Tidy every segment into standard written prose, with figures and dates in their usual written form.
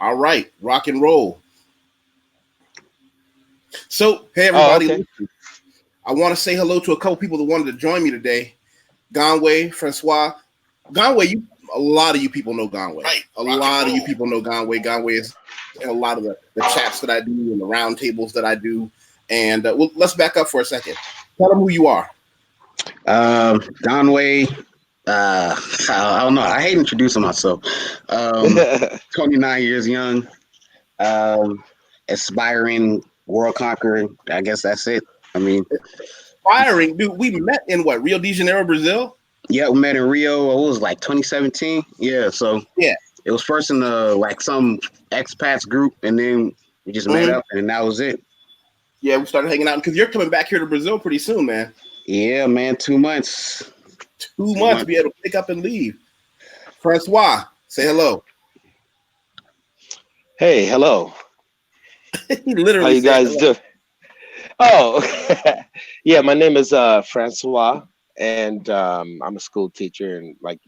All right, rock and roll. So, hey Oh, everybody, okay. I want to say hello to a couple people that wanted to join me today. Gonway, Francois. Gonway, a lot of you people know Gonway. Right. A lot of you people know Gonway. Gonway is in a lot of the chats that I do and the round tables that I do. And let's back up for a second. Tell them who you are. Donway, I don't know. I hate introducing myself. 29 years young, aspiring world conqueror. I guess that's it. I mean, Firing, dude. We met in what, Rio de Janeiro, Brazil? yeah, we met in Rio. It was like 2017. Yeah, so Yeah, it was first in the like some expats group, and then we just met up, and that was it. Yeah, we started hanging out because you're coming back here to Brazil pretty soon, man. Yeah, man, 2 months. 2 months to be able to pick up and leave. Francois, say hello. Hey, hello. He literally How you guys hello. do? Oh, yeah. My name is Francois, and I'm a school teacher. And like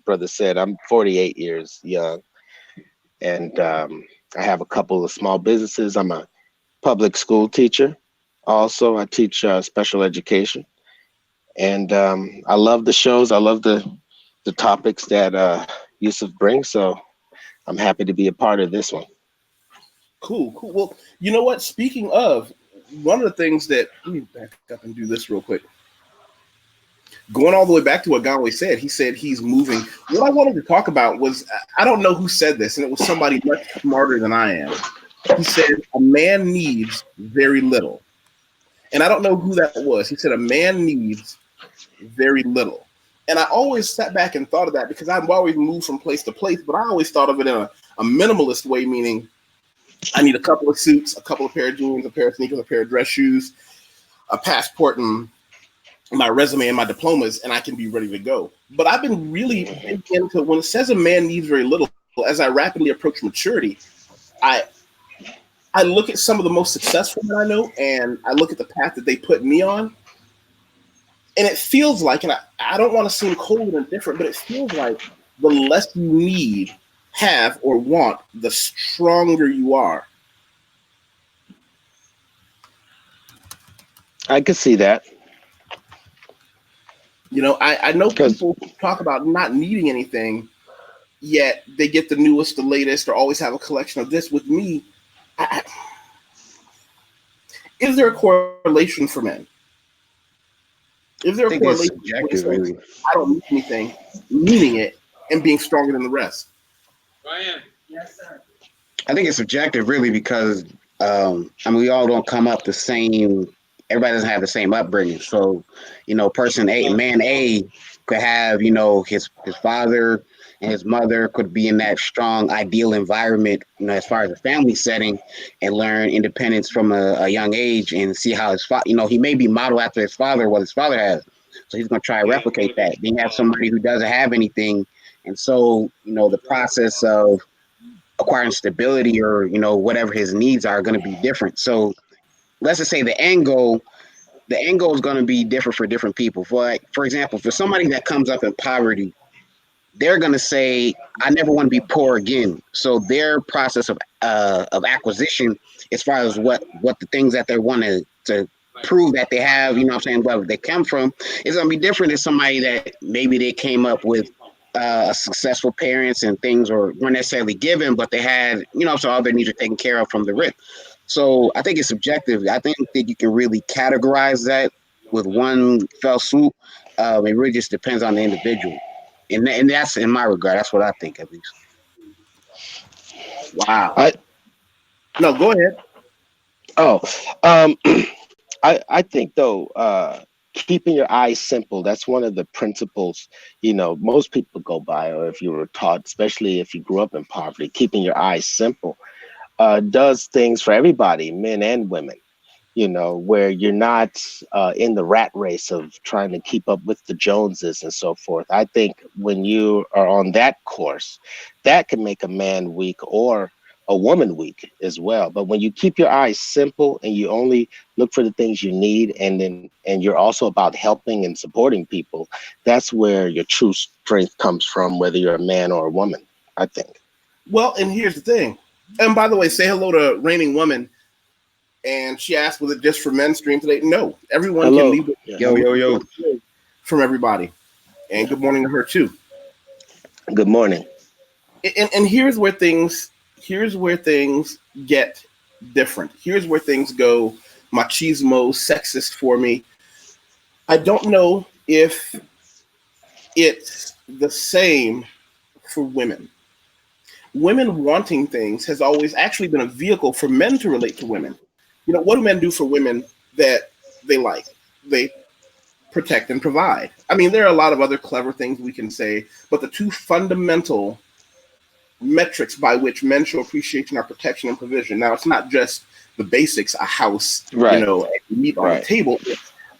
brother said, I'm 48 years young, and I have a couple of small businesses. I'm a public school teacher. Also, I teach special education, and I love the shows. I love the topics that Yusuf brings. So I'm happy to be a part of this one. Cool. Well, you know what? Speaking of, one of the things that, let me back up and do this real quick. Going all the way back to what Gonway said, he said he's moving. What I wanted to talk about was, I don't know who said this, and it was somebody much smarter than I am. He said, a man needs very little. And I don't know who that was. He said, a man needs very little. And I always sat back and thought of that because I've always moved from place to place, but I always thought of it in a minimalist way, meaning I need a couple of suits, a couple of pair of jeans, a pair of sneakers, a pair of dress shoes, a passport, and my resume and my diplomas, and I can be ready to go. But I've been really into, when it says a man needs very little, as I rapidly approach maturity, I look at some of the most successful that I know, and I look at the path that they put me on, and it feels like, and I don't want to seem cold and indifferent, but it feels like the less you need, have, or want, the stronger you are. I could see that. You know, I know people talk about not needing anything, yet they get the newest, the latest, or always have a collection of this. With me, is there a correlation for men? Is there a correlation? Really. I don't need anything, meaning it, and being stronger than the rest. Ryan. Yes, sir. I think it's subjective, really, because I mean, we all don't come up the same. Everybody doesn't have the same upbringing. So, you know, person A, man A, could have, you know, his father and his mother could be in that strong, ideal environment, you know, as far as a family setting, and learn independence from a young age and see how his father, you know, he may be modeled after his father, what his father has. So he's going to try to replicate that. Then you have somebody who doesn't have anything. And so, you know, the process of acquiring stability or, you know, whatever his needs are going to be different. So let's just say the end goal is going to be different for different people. For example, for somebody that comes up in poverty, they're going to say, I never want to be poor again. So their process of acquisition, as far as what the things that they want to prove that they have, you know what I'm saying, wherever they come from, is going to be different than somebody that maybe they came up with successful parents and things weren't necessarily given, but they had, you know, so all their needs are taken care of from the rip. So I think it's subjective. I think that you can really categorize that with one fell swoop. It really just depends on the individual. And that's, in my regard, that's what I think, at least. Wow. No, go ahead. Oh, um, I think though, keeping your eyes simple, that's one of the principles, you know, most people go by, or if you were taught, especially if you grew up in poverty, keeping your eyes simple does things for everybody, men and women, you know, where you're not in the rat race of trying to keep up with the Joneses and so forth. I think when you are on that course, that can make a man weak or a woman weak as well. But when you keep your eyes simple and you only look for the things you need, and you're also about helping and supporting people, that's where your true strength comes from, whether you're a man or a woman, I think. Well, and here's the thing. And by the way, say hello to Raining Woman. And she asked, was it just for men stream today? No, everyone Hello. can leave Yo. from everybody. And good morning to her too. Good morning. And here's where things get different. Here's where things go machismo, sexist for me. I don't know if it's the same for women. Women wanting things has always actually been a vehicle for men to relate to women. You know, what do men do for women that they like? They protect and provide. I mean, there are a lot of other clever things we can say, but the two fundamental metrics by which men show appreciation are protection and provision. Now, it's not just the basics, a house, Right. you know, meat on Right. the table.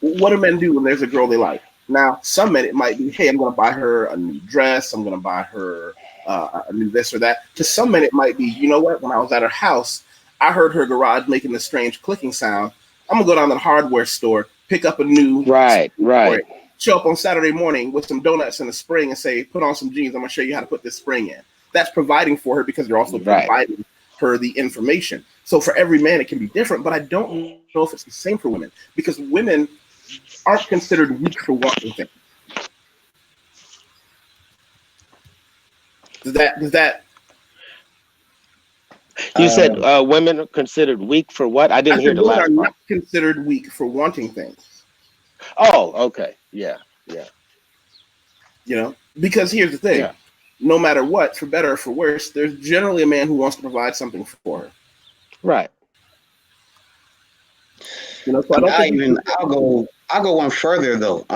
What do men do when there's a girl they like? Now, some men, it might be, hey, I'm going to buy her a new dress. I'm going to buy her a new this or that. To some men, it might be, you know what? When I was at her house, I heard her garage making this strange clicking sound. I'm going to go down to the hardware store, pick up a new Right. show up on Saturday morning with some donuts and a spring and say, put on some jeans. I'm going to show you how to put this spring in. That's providing for her because you're also providing her the information. So for every man, it can be different, but I don't know if it's the same for women because women aren't considered weak for wanting things. Does that? You said women are considered weak for what? I didn't hear the women last are part. not considered weak for wanting things. Oh, okay. Yeah. You know, because here's the thing. Yeah. No matter what, for better or for worse, there's generally a man who wants to provide something for her. Right. You know, so I'll go one further though.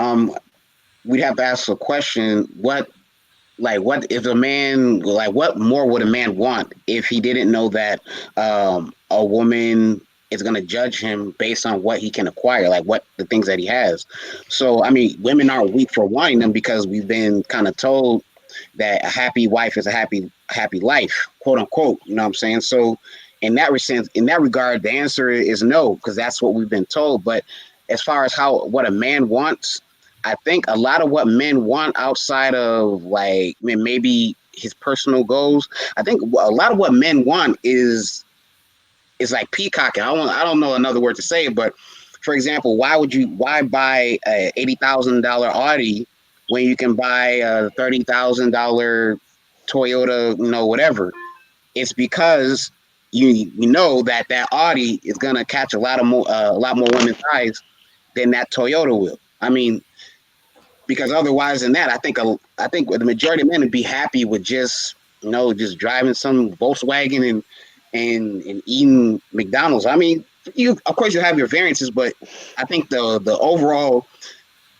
We'd have to ask a question: what if a man, what more would a man want if he didn't know that a woman is going to judge him based on what he can acquire, like what the things that he has? So, I mean, women aren't weak for wanting them because we've been kind of told that a happy wife is a happy life, quote unquote. You know what I'm saying? So, in that regard, the answer is no, because that's what we've been told. But as far as what a man wants, I think a lot of what men want outside of maybe his personal goals, I think a lot of what men want is like peacocking. I don't know another word to say, but for example, why buy a $80,000 Audi when you can buy a $30,000 Toyota, whatever? It's because you know that Audi is gonna catch a lot more women's eyes than that Toyota will. I mean, because otherwise than that, I think the majority of men would be happy with just driving some Volkswagen and eating McDonald's. I mean, of course you have your variances, but I think the overall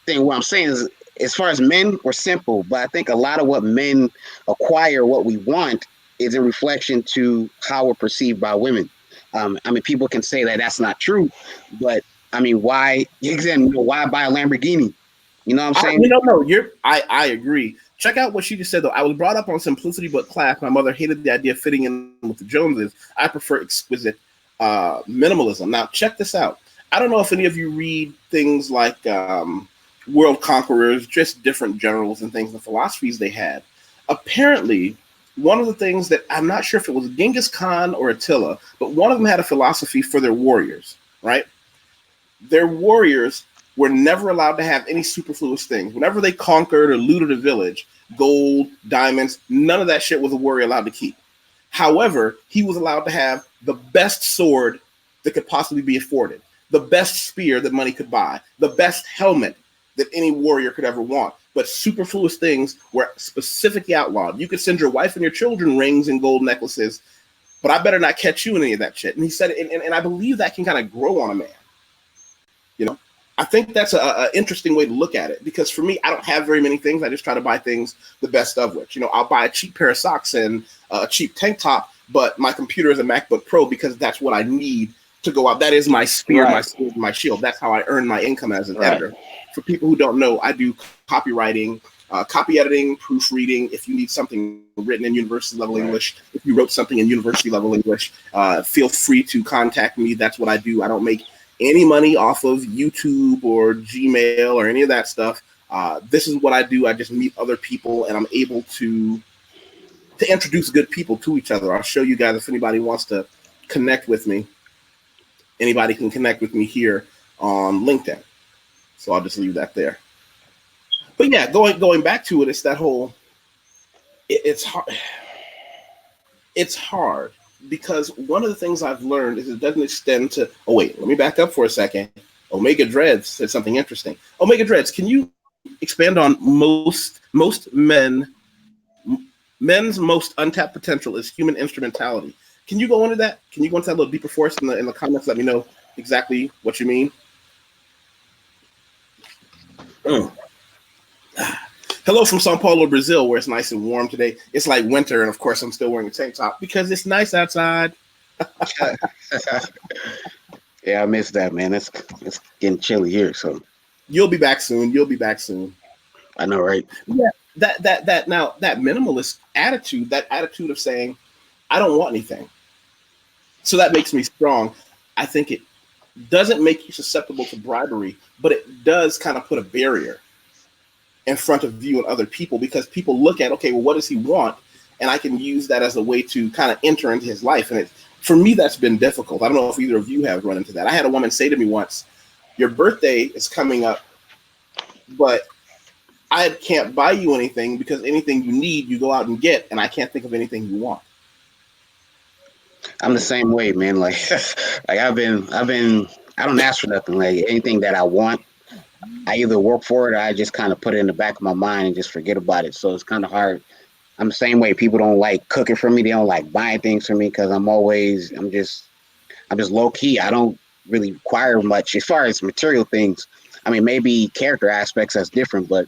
thing, what I'm saying is, as far as men, we're simple, but I think a lot of what men acquire, what we want, is a reflection to how we're perceived by women. I mean, people can say that that's not true, but I mean, why buy a Lamborghini? You know what I'm saying? I agree. Check out what she just said, though. I was brought up on simplicity but class. My mother hated the idea of fitting in with the Joneses. I prefer exquisite minimalism. Now, check this out. I don't know if any of you read things like World Conquerors, just different generals and things, the philosophies they had. Apparently, one of the things that I'm not sure if it was Genghis Khan or Attila, but one of them had a philosophy for their warriors, right? Their warriors were never allowed to have any superfluous things. Whenever they conquered or looted a village, gold, diamonds, none of that shit was a warrior allowed to keep. However, he was allowed to have the best sword that could possibly be afforded, the best spear that money could buy, the best helmet that any warrior could ever want. But superfluous things were specifically outlawed. You could send your wife and your children rings and gold necklaces, but I better not catch you in any of that shit. And he said, and I believe that can kind of grow on a man. You know, I think that's an interesting way to look at it, because for me, I don't have very many things. I just try to buy things the best of which. You know, I'll buy a cheap pair of socks and a cheap tank top, but my computer is a MacBook Pro because that's what I need to go out. That is my spear, my sword, my shield. That's how I earn my income as an editor. For people who don't know, I do copywriting, copy editing, proofreading. If you need something written in university level English, if you wrote something in university level English, feel free to contact me. That's what I do. I don't make any money off of YouTube or Gmail or any of that stuff. This is what I do. I just meet other people and I'm able to to introduce good people to each other. I'll show you guys if anybody wants to connect with me. Anybody can connect with me here on LinkedIn. So I'll just leave that there. But yeah, going back to it, it's that whole. It's hard. It's hard because one of the things I've learned is it doesn't extend to. Oh wait, let me back up for a second. Omega Dreads said something interesting. Omega Dreads, can you expand on men's most untapped potential is human instrumentality? Can you go into that? Can you go into that a little deeper for us in the comments? Let me know exactly what you mean. Hello from Sao Paulo, Brazil, where it's nice and warm today. It's like winter, and of course, I'm still wearing a tank top because it's nice outside. Yeah, I missed that, man. It's getting chilly here, so you'll be back soon. I know, right? Yeah, that minimalist attitude, that attitude of saying, I don't want anything. So that makes me strong. I think it doesn't make you susceptible to bribery, but it does kind of put a barrier in front of you and other people because people look at, okay, well, what does he want? And I can use that as a way to kind of enter into his life. And for me, that's been difficult. I don't know if either of you have run into that. I had a woman say to me once, your birthday is coming up, but I can't buy you anything because anything you need, you go out and get, and I can't think of anything you want. I'm the same way, man. Like I don't ask for nothing. Like anything that I want, I either work for it or I just kind of put it in the back of my mind and just forget about it. So it's kind of hard. I'm the same way. People don't like cooking for me. They don't like buying things for me because I'm just low key. I don't really require much as far as material things. I mean, maybe character aspects that's different, but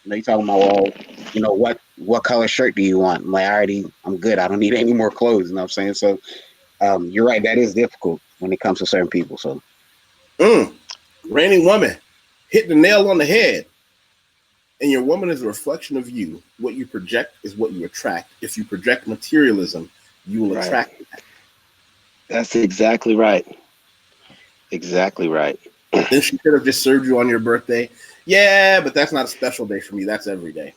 you're talking about, well, what color shirt do you want? I'm like, I'm good. I don't need any more clothes. You know what I'm saying? So you're right. That is difficult when it comes to certain people. So, Reigning woman, hit the nail on the head. And your woman is a reflection of you. What you project is what you attract. If you project materialism, you will attract that. That's exactly right. Exactly right. Then she could have just served you on your birthday. Yeah, but that's not a special day for me. That's every day.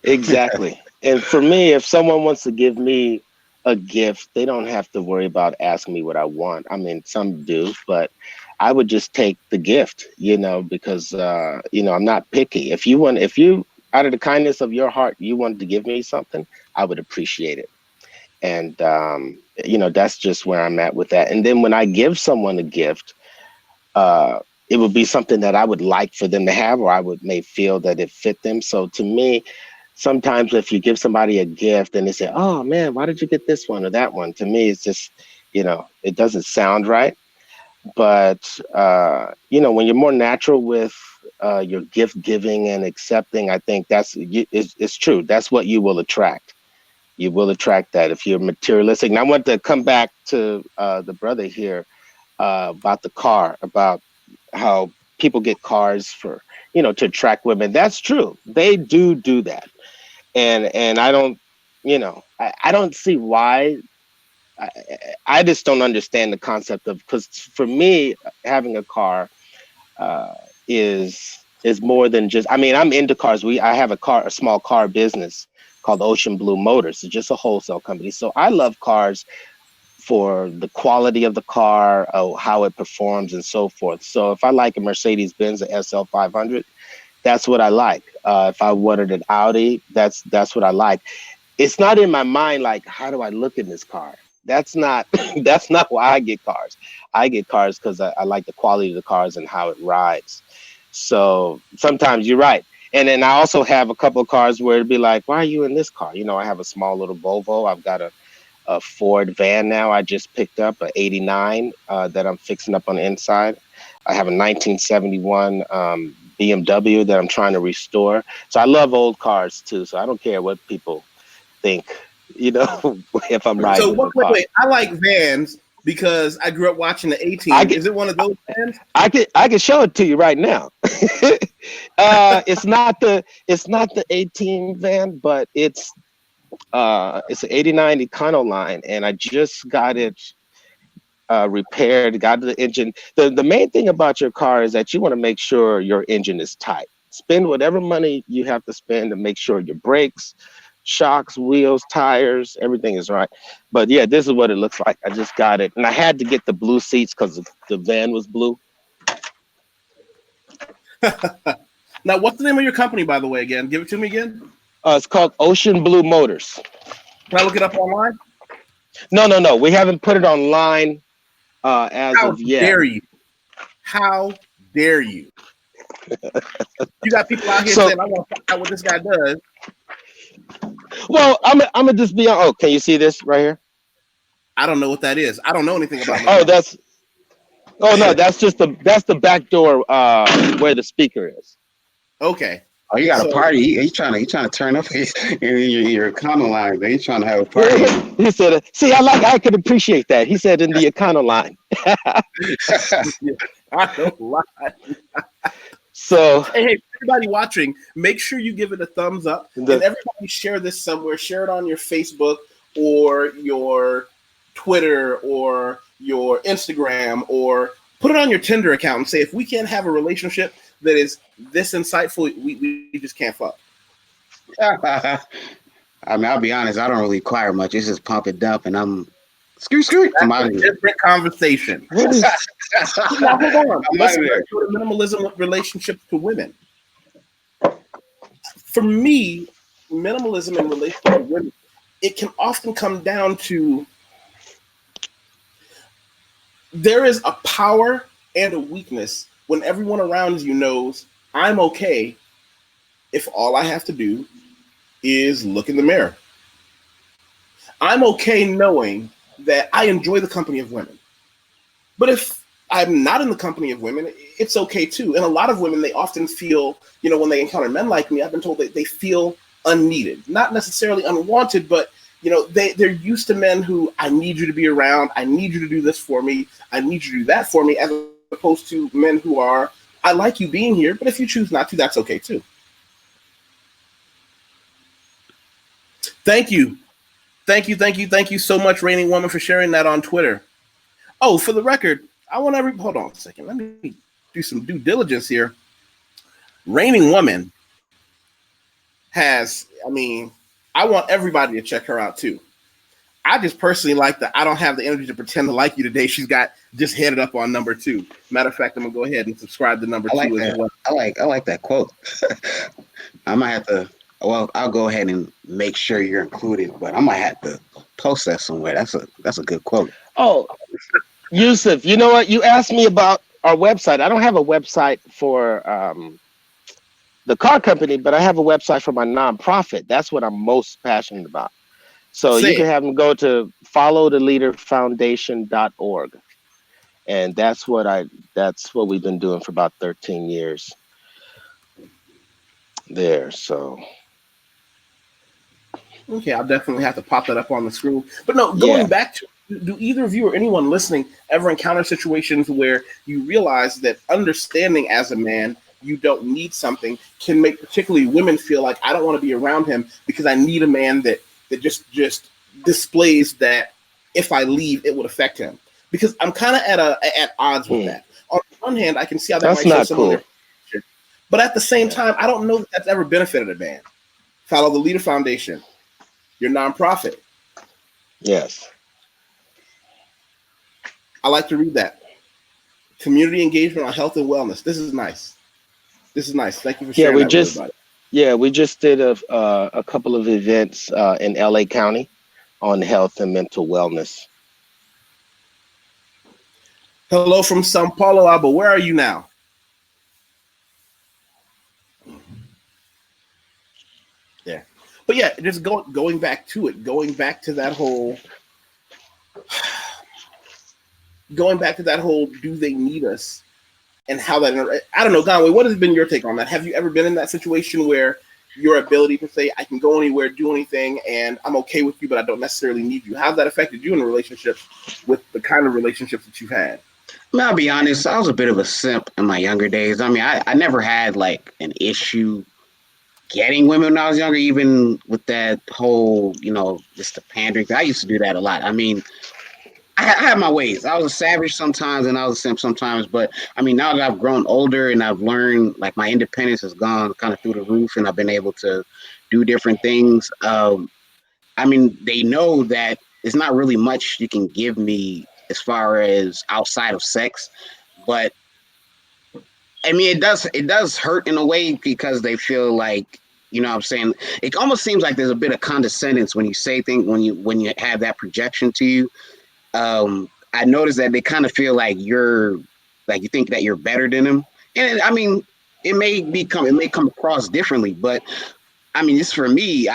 Exactly. And for me, if someone wants to give me a gift, they don't have to worry about asking me what I want. I mean, some do, but I would just take the gift, because, I'm not picky. If you out of the kindness of your heart, you wanted to give me something, I would appreciate it. And, that's just where I'm at with that. And then when I give someone a gift, it would be something that I would like for them to have, or may feel that it fit them. So to me, sometimes if you give somebody a gift and they say, oh man, why did you get this one or that one? To me, it's just, it doesn't sound right. But, when you're more natural with your gift giving and accepting, I think it's true. That's what you will attract. You will attract that if you're materialistic. And I want to come back to the brother here about the car, about how people get cars for, to attract women. That's true. They do that. And I don't, I don't see why. I just don't understand the concept of, because for me, having a car is more than just, I mean, I'm into cars. I have a small car business called Ocean Blue Motors. It's just a wholesale company. So I love cars for the quality of the car, how it performs and so forth. So if I like a Mercedes-Benz, a SL 500, that's what I like. If I wanted an Audi, that's what I like. It's not in my mind, like, how do I look in this car? That's not why I get cars. I get cars because I like the quality of the cars and how it rides. So sometimes you're right. And then I also have a couple of cars where it'd be like, why are you in this car? I have a small little Volvo. I've got a Ford van now I just picked up, a 89 that I'm fixing up on the inside. I have a 1971 BMW that I'm trying to restore. So I love old cars too. So I don't care what people think, if I'm riding. So wait, I like vans because I grew up watching the 18. Is it one of those vans? I can show it to you right now. It's not the 18 van, but it's an 89 Econoline, and I just got it repaired, got the engine. The main thing about your car is that you want to make sure your engine is tight. Spend whatever money you have to spend to make sure your brakes, shocks, wheels, tires, everything is right. But yeah, this is what it looks like. I just got it, and I had to get the blue seats because the van was blue. Now, what's the name of your company, by the way? Again, give it to me again. It's called Ocean Blue Motors. Can I look it up online? No. We haven't put it online as How of yet. dare you? How dare you? You got people out here So- saying, "I want to find out what this guy does." Well, I'm gonna just be on. Oh, can you see this right here? I don't know what that is. I don't know anything about. Oh, that's just the back door where the speaker is. Okay. Oh, you got a party. He's trying to turn up in your econo line. He's trying to have a party. He said, "See, I could appreciate that." He said in the econo line. I don't lie. So, Hey, everybody watching, make sure you give it a thumbs up, and everybody share this somewhere. Share it on your Facebook or your Twitter or your Instagram, or put it on your Tinder account and say, if we can't have a relationship that is this insightful, we just can't fuck. I mean, I'll be honest. I don't really require much. It's just pump and dump, and I'm screw. I'm out That's of a here. different conversation. Now, hold on. Let's go to minimalism with relationships to women. For me, minimalism in relation to women, it can often come down to there is a power and a weakness when everyone around you knows I'm okay if all I have to do is look in the mirror. I'm okay knowing that I enjoy the company of women. But if I'm not in the company of women, it's okay too. And a lot of women, they often feel, when they encounter men like me, I've been told that they feel unneeded, not necessarily unwanted, but they're used to men who, I need you to be around. I need you to do this for me. I need you to do that for me, as opposed to men who are, I like you being here, but if you choose not to, that's okay too. Thank you. Thank you so much, Reigning Woman, for sharing that on Twitter. Oh, for the record, I want hold on a second. Let me do some due diligence here. Reigning Woman I want everybody to check her out too. I just personally like that I don't have the energy to pretend to like you today. She's got just headed up on number 2. Matter of fact, I'm gonna go ahead and subscribe to number 2 as well. I like that quote. I might have to. Well, I'll go ahead and make sure you're included, but I might have to post that somewhere. That's a good quote. Oh, Yusef, you know what? You asked me about our website. I don't have a website for the car company, but I have a website for my nonprofit. That's what I'm most passionate about. So you can have them go to followtheleaderfoundation.org. And that's what we've been doing for about 13 years there. So okay, I'll definitely have to pop that up on the screen. But no, going back to, do either of you or anyone listening ever encounter situations where you realize that understanding as a man you don't need something can make particularly women feel like, I don't want to be around him because I need a man that just displays that if I leave it would affect him? Because I'm kind of at odds with that. On one hand, I can see how that might show someone cool. But at the same time, I don't know that that's ever benefited a man. Follow the Leader Foundation, your nonprofit. Yes. I like to read that. Community engagement on health and wellness. This is nice. Thank you for sharing that with everybody. We just did a couple of events in LA County on health and mental wellness. Hello from Sao Paulo, Abba. Where are you now? Yeah. But yeah, just going back to it, going back to that whole, do they need us? And how that, I don't know, Gonway, what has been your take on that? Have you ever been in that situation where your ability to say, I can go anywhere, do anything, and I'm okay with you, but I don't necessarily need you? How's that affected you in a relationship with the kind of relationships that you've had? I'll be honest, I was a bit of a simp in my younger days. I mean, I never had like an issue getting women when I was younger, even with that whole, just the pandering. I used to do that a lot. I mean, I have my ways. I was a savage sometimes, and I was a simp sometimes. But I mean, now that I've grown older and I've learned, like my independence has gone kind of through the roof, and I've been able to do different things. I mean, they know that it's not really much you can give me as far as outside of sex, but I mean, it does hurt in a way because they feel like, you know what I'm saying? It almost seems like there's a bit of condescendence when you say things, when you have that projection to you. I noticed that they kind of feel like you think that you're better than them. And I mean, it may come across differently, but I mean, it's for me,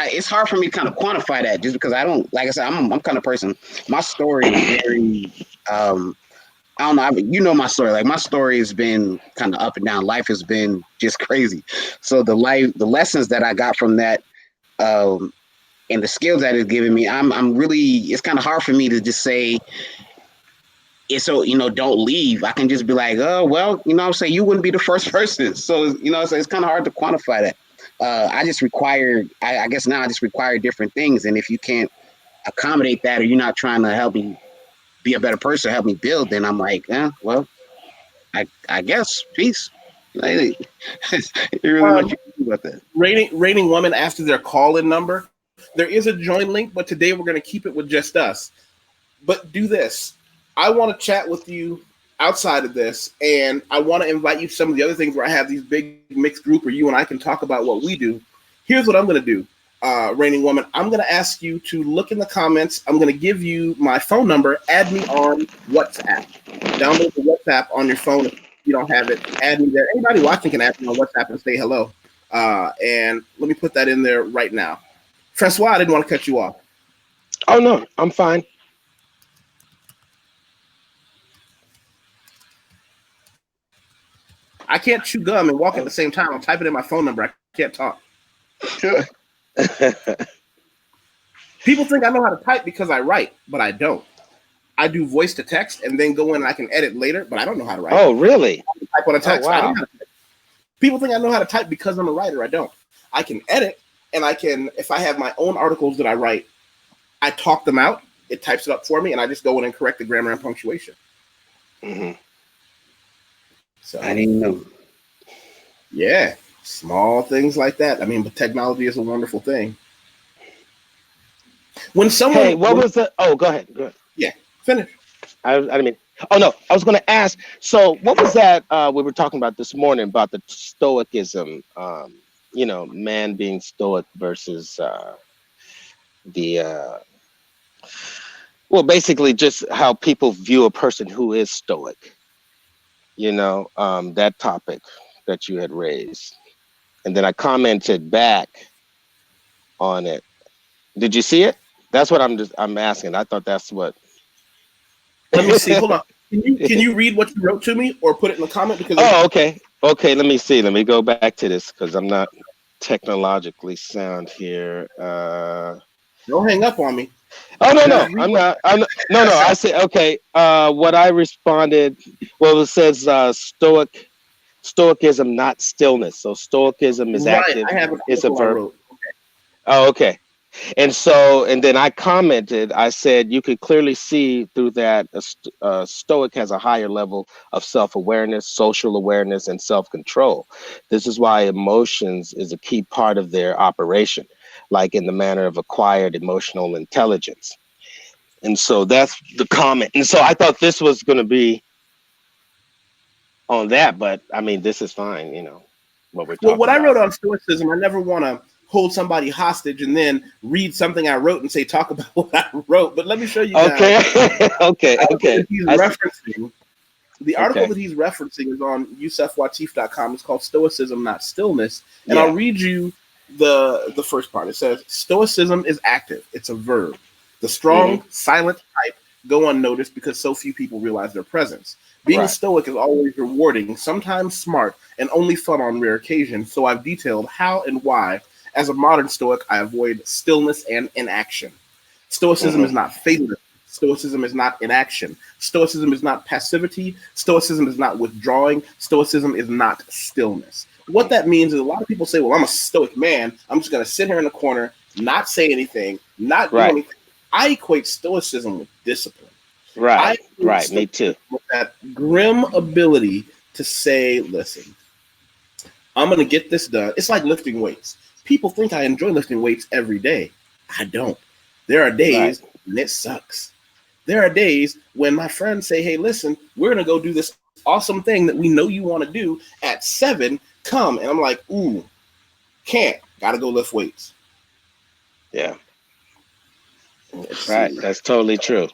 it's hard for me to kind of quantify that just because I don't, like I said, I'm kind of person. My story is very, I don't know. You know my story. Like my story has been kind of up and down. Life has been just crazy. So the lessons that I got from that, and the skills that it's given me, I'm really. It's kind of hard for me to just say. It's so don't leave. I can just be like, oh well, I'm saying you wouldn't be the first person. So so it's kind of hard to quantify that. I just require. I guess now I just require different things, and if you can't accommodate that, or you're not trying to help me be a better person, help me build, then I'm like, well, I guess peace. Like, really much you can do about that. Rating women after their call-in number. There is a join link, but today we're going to keep it with just us. But do this. I want to chat with you outside of this, and I want to invite you to some of the other things where I have these big mixed group where you and I can talk about what we do. Here's what I'm going to do. Reigning woman, I'm going to ask you to look in the comments. I'm going to give you my phone number. Add me on WhatsApp. Download the WhatsApp on your phone. If you don't have it, add me there. Anybody watching can add me on WhatsApp and say hello. And let me put that in there right now. Francois, I didn't want to cut you off. Oh no, I'm fine. I can't chew gum and walk at the same time. I'm typing in my phone number. I can't talk. People think I know how to type because I write, but I don't. I do voice to text and then go in and I can edit later, but I don't know how to write. Oh, really? I type on a text. Oh, wow. I don't know how to type. People think I know how to type because I'm a writer. I don't. I can edit, and I can, if I have my own articles that I write, I talk them out. It types it up for me, and I just go in and correct the grammar and punctuation. Mm-hmm. So I didn't know. Yeah, small things like that. I mean, but technology is a wonderful thing. When someone, hey, what was the? Oh, go ahead. Go ahead. Yeah, finish. I didn't mean. Oh no, I was going to ask. So, what was that we were talking about this morning about the Stoicism? Man being stoic versus basically just how people view a person who is stoic. That topic that you had raised, and then I commented back on it. Did you see it? That's what I'm asking. I thought that's what. Let me see. Hold on. Can you read what you wrote to me or put it in the comment? Because okay. Let me see. Let me go back to this because I'm not technologically sound here. Don't hang up on me. Oh no, I'm not. No. I said okay. What I responded. Well, it says Stoicism, not stillness. So Stoicism is active. It's a verb. Okay. Oh, okay. And then I commented, I said, you could clearly see through that a Stoic has a higher level of self-awareness, social awareness, and self-control. This is why emotions is a key part of their operation, like in the manner of acquired emotional intelligence. And so that's the comment. And so I thought this was going to be on that, but I mean, this is fine, what we're talking about. What I wrote on Stoicism, I never want to hold somebody hostage and then read something I wrote and say, talk about what I wrote. But let me show you guys. Okay. He's referencing. The article that he's referencing is on YusefWateef.com. It's called Stoicism, Not Stillness. And I'll read you the first part. It says, Stoicism is active. It's a verb. The strong, silent type go unnoticed because so few people realize their presence. Being stoic is always rewarding, sometimes smart, and only fun on rare occasions. So I've detailed how and why. As a modern Stoic, I avoid stillness and inaction. Stoicism is not fatalism. Stoicism is not inaction. Stoicism is not passivity. Stoicism is not withdrawing. Stoicism is not stillness. What that means is a lot of people say, well, I'm a Stoic man. I'm just going to sit here in the corner, not say anything, not do anything. I equate stoicism with discipline. Right. Me too. With that grim ability to say, listen, I'm going to get this done. It's like lifting weights. People think I enjoy lifting weights every day. I don't. There are days when it sucks. There are days when my friends say, hey, listen, we're going to go do this awesome thing that we know you want to do at 7. Come. And I'm like, ooh, can't. Got to go lift weights. Yeah. Right. That's totally true.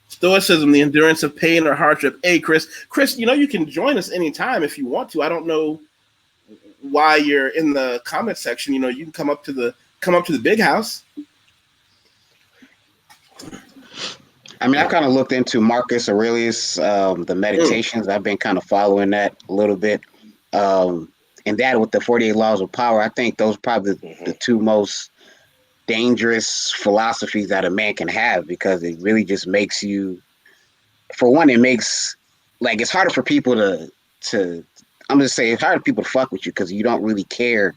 Stoicism, the endurance of pain or hardship. Hey, Chris, you can join us anytime if you want to. I don't know why you're in the comment section. You can come up to the big house. I mean, I kind of looked into Marcus Aurelius, the meditations. I've been kind of following that a little bit. And that with the 48 laws of power, I think those are probably the two most dangerous philosophies that a man can have, because it really just makes you, for one, it makes, like, it's harder for people to I'm just saying, it's harder for people to fuck with you because you don't really care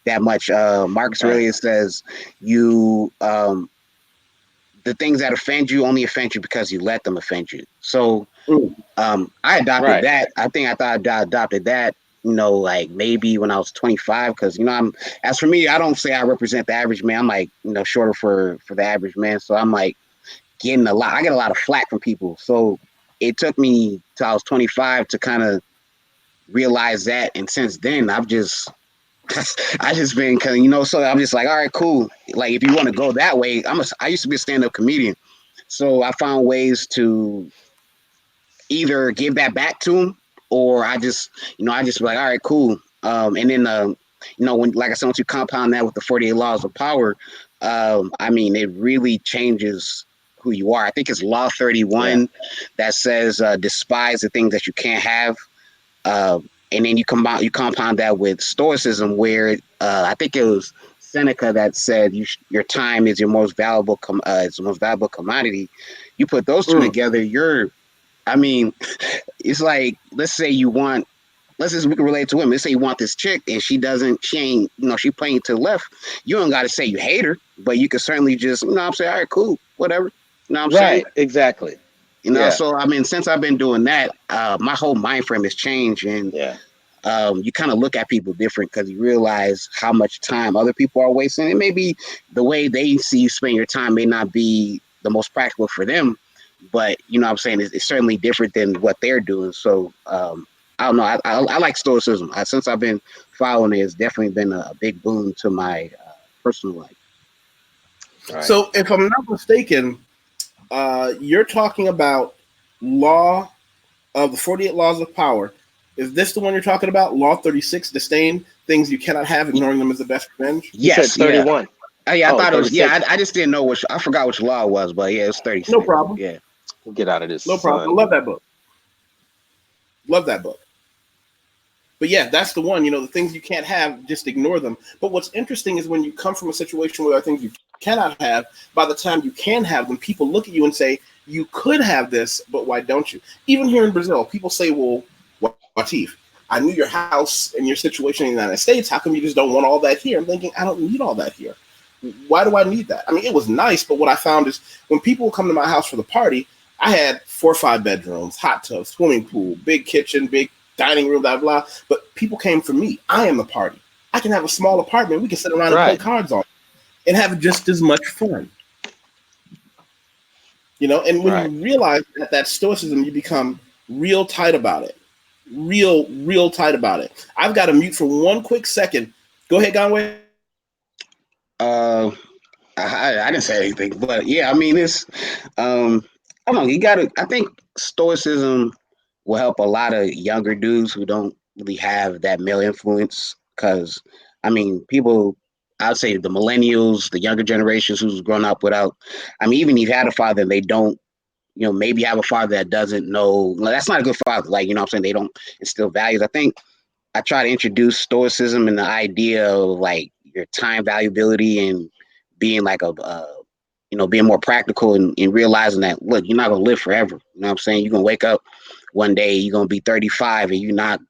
that much. Marcus Aurelius says the things that offend you only offend you because you let them offend you. So I adopted that. I thought I adopted that, like maybe when I was 25, because, as for me, I don't say I represent the average man. I'm like, shorter for the average man. So I'm like I get a lot of flack from people. So it took me till I was 25 to kind of realize that. And since then, I just been kind of, so I'm just like, all right, cool. Like, if you want to go that way, I used to be a stand-up comedian. So I found ways to either give that back to him, or I just be like, all right, cool. And then, when, like I said, once you compound that with the 48 laws of power, I mean, it really changes who you are. I think it's Law 31 that says, despise the things that you can't have. And then you compound that with Stoicism, where I think it was Seneca that said your time is your most valuable commodity. You put those two together, it's like, let's say we can relate to women. Let's say you want this chick and she ain't, she playing to the left. You don't got to say you hate her, but you can certainly just, say, all right, cool, whatever. You know what I'm saying? Right, exactly. So I mean, since I've been doing that, my whole mind frame has changed, and you kind of look at people different because you realize how much time other people are wasting. And maybe the way they see you spend your time may not be the most practical for them, but what I'm saying, it's certainly different than what they're doing. So I don't know. I like Stoicism. Since I've been following it, it's definitely been a big boon to my personal life. Right. So if I'm not mistaken, you're talking about law of the 48 laws of power. Is this the one you're talking about? Law 36, disdain, things you cannot have, ignoring them is the best revenge? Yes, 31. I thought 36. It was, I just didn't know I forgot which law it was, but yeah, it's 36. No problem. Yeah. We'll get out of this. No problem. I love that book. Love that book. But yeah, that's the one, the things you can't have, just ignore them. But what's interesting is when you come from a situation where there are things you cannot have, by the time you can have them, people look at you and say, you could have this, but why don't you? Even here in Brazil, people say, well, Wateef, I knew your house and your situation in the United States. How come you just don't want all that here? I'm thinking, I don't need all that here. Why do I need that? I mean, it was nice, but what I found is when people come to my house for the party, I had 4 or 5 bedrooms, hot tub, swimming pool, big kitchen, big dining room, blah, blah. But people came for me. I am the party. I can have a small apartment. We can sit around and play cards on it and have just as much fun. And when you realize that Stoicism, you become real tight about it. Real tight about it. I've got to mute for one quick second. Go ahead, Conway. I didn't say anything, but yeah, I mean, it's, I don't know, I think Stoicism will help a lot of younger dudes who don't really have that male influence, because, I mean, people, I'd say the millennials, the younger generations who's grown up without, I mean, even if you had a father, they don't, maybe have a father that doesn't know, that's not a good father, like, I'm saying, they don't instill values. I think I try to introduce Stoicism and the idea of, like, your time valuability and being like being more practical and realizing that, look, you're not going to live forever. You know what I'm saying? You're going to wake up one day, you're going to be 35 and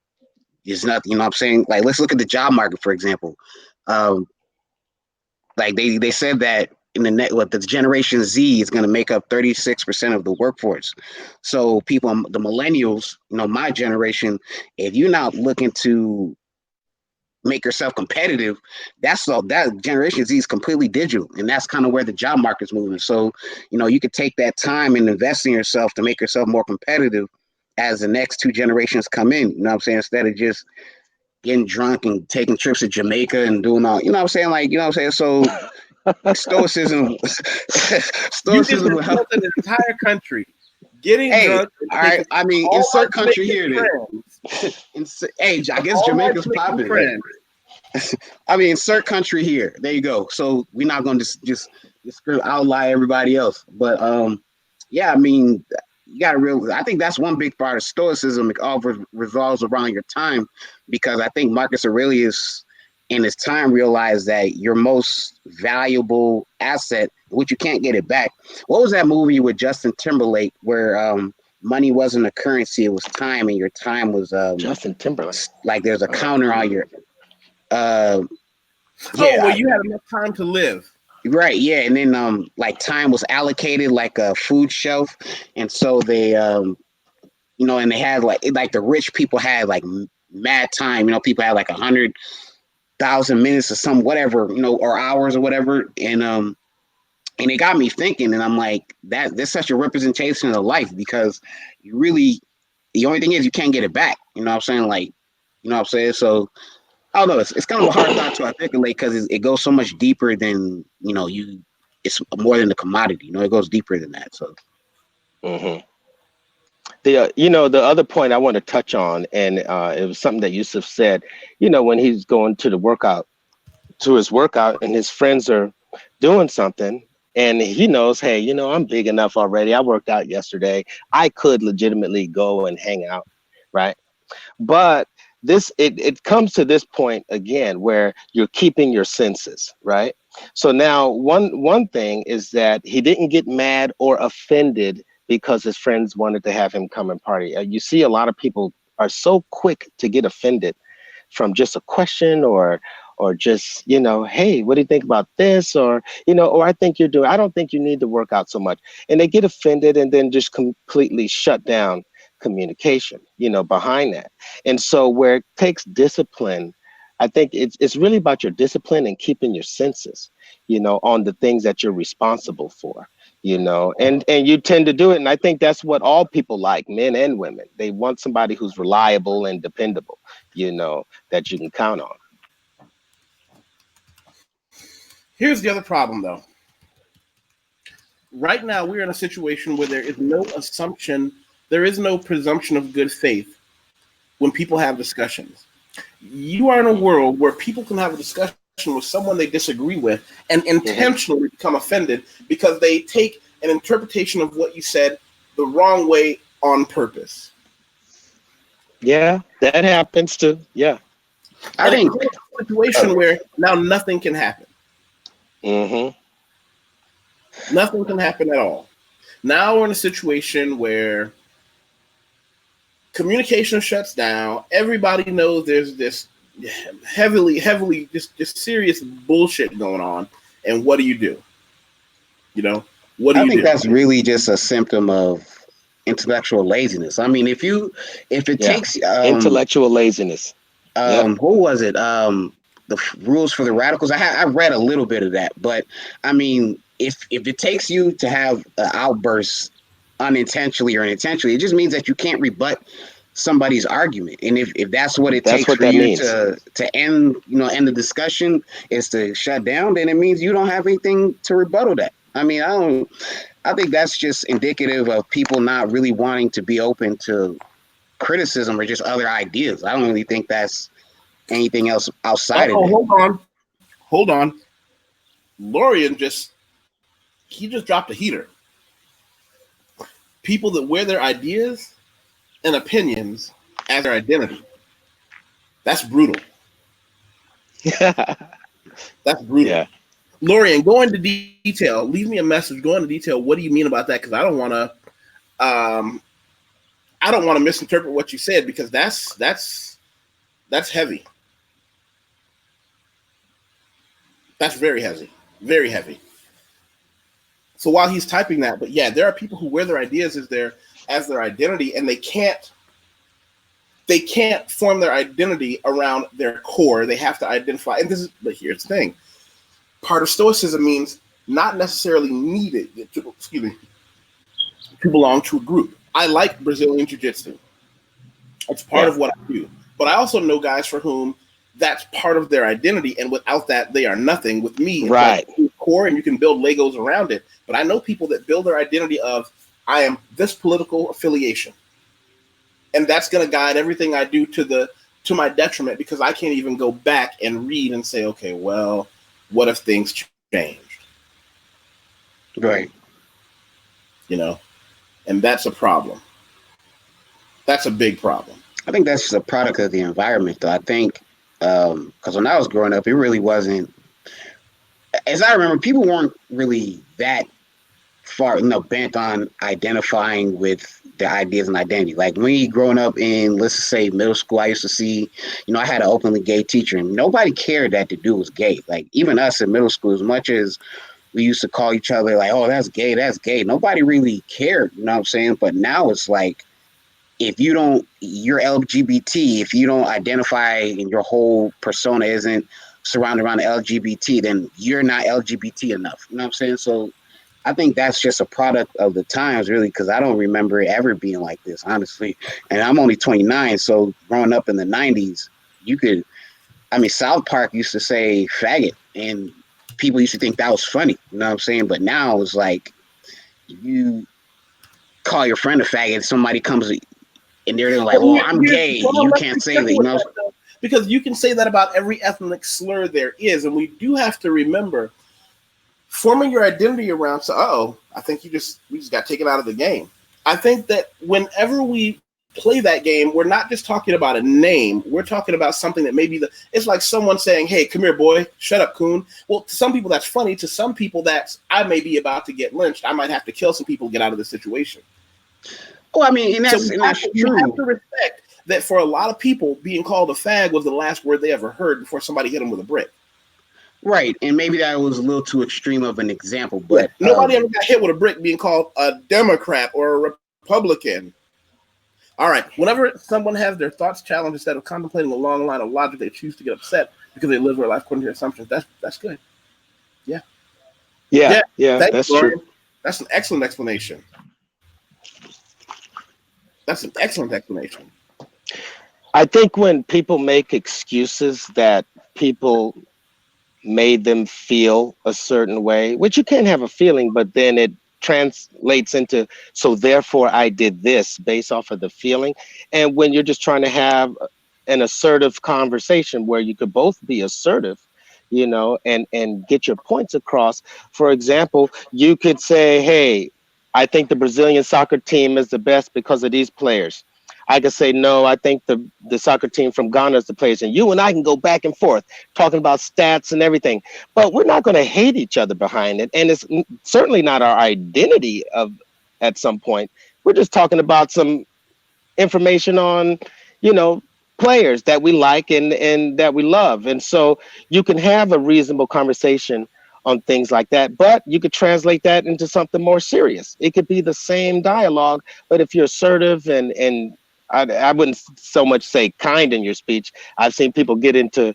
there's nothing, you know what I'm saying? Like, let's look at the job market, for example. Like they said that in the net, what the Generation Z is going to make up 36% of the workforce. So people, the millennials, my generation, if you're not looking to make yourself competitive, that's all. That Generation Z is completely digital, and that's kind of where the job market's moving. So you could take that time and invest in yourself to make yourself more competitive as the next two generations come in. You know what I'm saying? Instead of just getting drunk and taking trips to Jamaica and doing all, you know what I'm saying? Like, you know what I'm saying? So stoicism You just will help. insulted an entire country getting Hey, drunk and all right. taking I mean, all our insert country Jamaican here then. Hey, I guess all my Jamaica's Jamaican popping. friends. I mean, insert country here. There you go. So we're not going to just outlie everybody else. But yeah, I mean, you got to realize. I think that's one big part of stoicism. It all revolves around your time, because I think Marcus Aurelius, in his time, realized that your most valuable asset, which you can't get it back. What was that movie with Justin Timberlake where money wasn't a currency, it was time, and your time was Justin Timberlake. like there's a counter on your Oh, well, you had enough time to live. right, yeah, and then like time was allocated like a food shelf, and so they and they had like the rich people had like mad time. People had like 100,000 minutes or some whatever, or hours or whatever, and it got me thinking, and I'm like, that's such a representation of life, because you really, the only thing is you can't get it back. You know what I'm saying? Like, you know what I'm saying? So I don't know. It's kind of a hard thought to articulate, because it goes so much deeper than it's more than a commodity. It goes deeper than that. So. Mm-hmm. The other point I want to touch on, and it was something that Yusef said. When he's going to his workout, and his friends are doing something, and he knows, hey, I'm big enough already. I worked out yesterday. I could legitimately go and hang out, right? But it comes to this point again where you're keeping your senses, right? So now one thing is that he didn't get mad or offended because his friends wanted to have him come and party. You see, a lot of people are so quick to get offended from just a question or just, hey, what do you think about this? Or, or I don't think you need to work out so much. And they get offended and then just completely shut down communication, behind that. And so where it takes discipline, I think it's really about your discipline and keeping your senses, on the things that you're responsible for, and you tend to do it. And I think that's what all people like, men and women. They want somebody who's reliable and dependable, that you can count on. Here's the other problem, though. Right now, we're in a situation where there is no assumption, there is no presumption of good faith when people have discussions. You are in a world where people can have a discussion with someone they disagree with and intentionally become offended because they take an interpretation of what you said the wrong way on purpose. Yeah, that happens too. Yeah. I think it's a situation where now nothing can happen. Mm-hmm. Nothing can happen at all. Now we're in a situation where communication shuts down. Everybody knows there's this heavily, just serious bullshit going on. And what do you do? What do you do? I think that's really just a symptom of intellectual laziness. I mean, if it takes intellectual laziness. What was it? The rules for the radicals. I read a little bit of that, but I mean, if it takes you to have an outburst unintentionally or intentionally, it just means that you can't rebut somebody's argument. And if that's what it takes for you to end the discussion is to shut down, then it means you don't have anything to rebuttal that. I mean, I think that's just indicative of people not really wanting to be open to criticism or just other ideas. I don't really think that's anything else outside of it. Hold on. Lorian just dropped a heater. People that wear their ideas and opinions as their identity. That's brutal. That's brutal. Yeah. Lorian, go into detail. Leave me a message. Go into detail. What do you mean about that? Because I don't want to misinterpret what you said, because that's heavy. That's very heavy. Very heavy. So while he's typing that, but yeah, there are people who wear their ideas as their identity, and they can't form their identity around their core. They have to identify, and but here's the thing. Part of Stoicism means not necessarily needed to belong to a group. I like Brazilian Jiu-Jitsu. It's part of what I do. But I also know guys for whom that's part of their identity, and without that, they are nothing. With me, it's right. Like core, and you can build Legos around it. But I know people that build their identity of, I am this political affiliation. And that's going to guide everything I do to my detriment, because I can't even go back and read and say, okay, well, what if things changed? Right. You know, and that's a problem. That's a big problem. I think that's just a product of the environment, though. I think because when I was growing up, it really wasn't. As I remember, people weren't really that far, bent on identifying with their ideas and identity. Like me growing up in, let's just say, middle school, I used to see, I had an openly gay teacher, and nobody cared that the dude was gay. Like even us in middle school, as much as we used to call each other like, oh, that's gay, nobody really cared, you know what I'm saying? But now it's like, if you're LGBT, if you don't identify and your whole persona isn't surrounded around the LGBT, then you're not LGBT enough. You know what I'm saying? So I think that's just a product of the times, really, because I don't remember it ever being like this, honestly. And I'm only 29, so growing up in the 90s, South Park used to say faggot, and people used to think that was funny. You know what I'm saying? But now it's like, you call your friend a faggot, somebody comes and they're like, well, I'm gay. You can't say that, you know? Because you can say that about every ethnic slur there is. And we do have to remember, forming your identity around, I think we just got taken out of the game. I think that whenever we play that game, we're not just talking about a name. We're talking about something that maybe it's like someone saying, hey, come here, boy, shut up, coon. Well, to some people that's funny. To some people I may be about to get lynched. I might have to kill some people to get out of the situation. Oh, and that's true. You have to respect that for a lot of people, being called a fag was the last word they ever heard before somebody hit them with a brick. Right, and maybe that was a little too extreme of an example, but nobody ever got hit with a brick being called a Democrat or a Republican. All right, whenever someone has their thoughts challenged, instead of contemplating a long line of logic, they choose to get upset because they live their life according to their assumptions. That's good. Yeah. That's true. That's an excellent explanation. That's an excellent explanation. I think when people make excuses that people made them feel a certain way, which you can have a feeling, but then it translates into, so therefore I did this based off of the feeling. And when you're just trying to have an assertive conversation where you could both be assertive, and get your points across. For example, you could say, hey, I think the Brazilian soccer team is the best because of these players. I could say, no, I think the soccer team from Ghana is the players. And you and I can go back and forth talking about stats and everything. But we're not going to hate each other behind it. And it's certainly not our identity at some point. We're just talking about some information on, players that we like and that we love. And so you can have a reasonable conversation on things like that, but you could translate that into something more serious. It could be the same dialogue, but if you're assertive and I wouldn't so much say kind in your speech. I've seen people get into,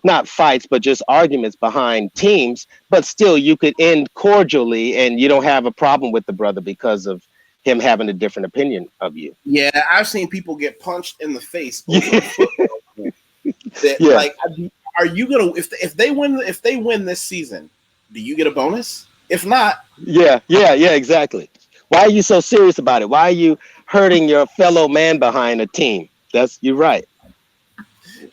not fights, but just arguments behind teams, but still you could end cordially and you don't have a problem with the brother because of him having a different opinion of you. Yeah, I've seen people get punched in the face. Like, are you gonna if they win this season, do you get a bonus? If not, yeah, exactly. Why are you so serious about it? Why are you hurting your fellow man behind a team? You're right.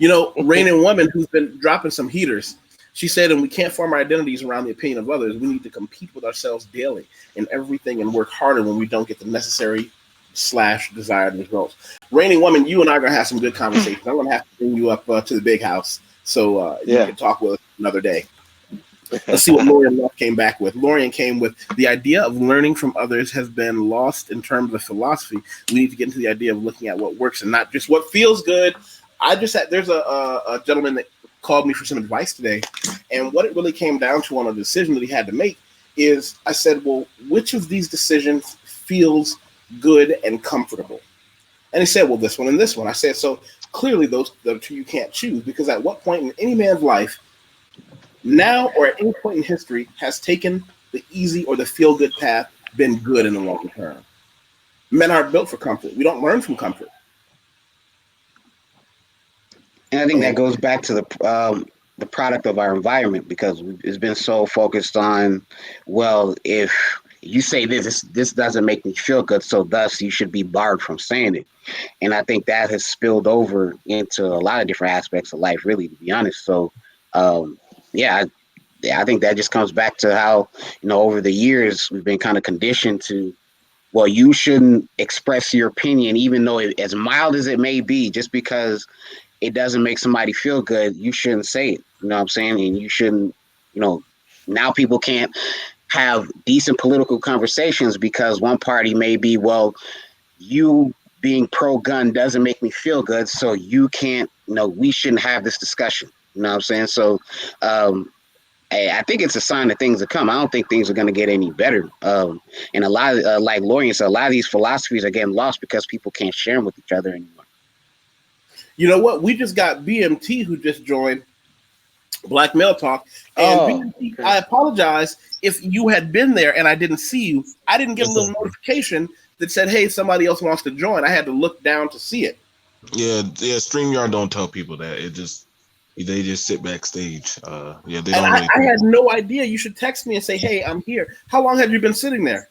Reigning woman who's been dropping some heaters. She said, and we can't form our identities around the opinion of others. We need to compete with ourselves daily in everything and work harder when we don't get the necessary / desired results. Reigning woman, you and I are going to have some good conversations. I'm going to have to bring you up to the big house so you can talk with us another day. Let's see what Lorian came back with. Lorian came with the idea of learning from others has been lost in terms of philosophy. We need to get into the idea of looking at what works and not just what feels good. There's a gentleman that called me for some advice today, and what it really came down to on a decision that he had to make is I said, well, which of these decisions feels good and comfortable? And he said, well, this one and this one. I said, so clearly those the two you can't choose, because at what point in any man's life, now or at any point in history, has taken the easy or the feel good path been good in the long term? Men aren't built for comfort. We don't learn from comfort. And I think that goes back to the product of our environment, because it's been so focused on, well, if you say this doesn't make me feel good, so thus you should be barred from saying it. And I think that has spilled over into a lot of different aspects of life, really, to be honest. So, um, yeah, I think that just comes back to how, over the years we've been kind of conditioned to, well, you shouldn't express your opinion, even though as mild as it may be, just because it doesn't make somebody feel good, you shouldn't say it. You know what I'm saying? And you shouldn't, now people can't have decent political conversations because one party may be, well, you being pro-gun doesn't make me feel good, so you can't, we shouldn't have this discussion. You know what I'm saying? So I think it's a sign that things are come. I don't think things are going to get any better. And a lot of, like Lorian said, a lot of these philosophies are getting lost because people can't share them with each other anymore. You know what? We just got BMT who just joined Black Male Talk. And BMT, okay. I apologize if you had been there and I didn't see you. I didn't get a little notification that said, hey, somebody else wants to join. I had to look down to see it. Yeah. StreamYard don't tell people that. They just sit backstage. They don't. And I had no idea. You should text me and say, hey, I'm here. How long have you been sitting there?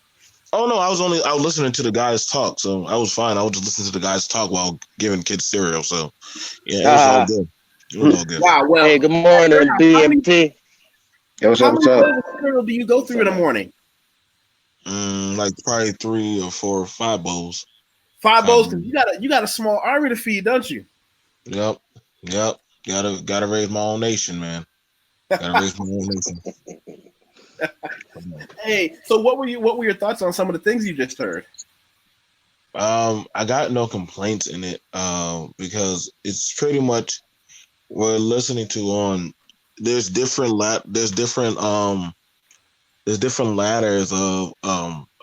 Oh no, I was listening to the guys talk, so I was fine. I was just listening to the guys talk while giving kids cereal. So yeah, it was all good. It was all good. Wow. Well, hey, good morning, BMT. What's up? How many cereal do you go through in the morning? Like probably 3 or 4 or 5 bowls. 5 bowls, because you got a small army to feed, don't you? Yep. Gotta raise my own nation, man. Gotta raise my own nation. Hey, so what were your thoughts on some of the things you just heard? I got no complaints in it, because it's pretty much we're listening to there's different ladders of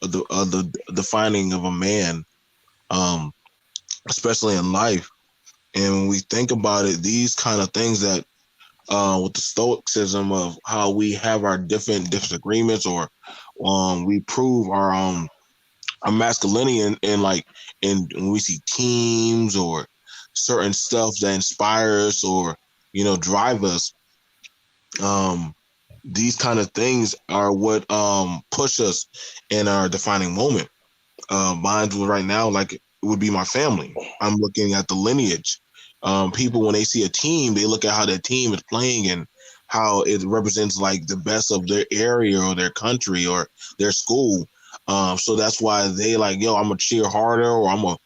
the defining of a man, especially in life. And when we think about it, these kind of things that with the Stoicism of how we have our different disagreements, or we prove our masculinity and when we see teams or certain stuff that inspire us or drive us, these kind of things are what push us in our defining moment. Mine right now, like, it would be my family. I'm looking at the lineage. People, when they see a team, they look at how their team is playing and how it represents like the best of their area or their country or their school. So that's why they like, yo, I'm a cheer harder, or I'm going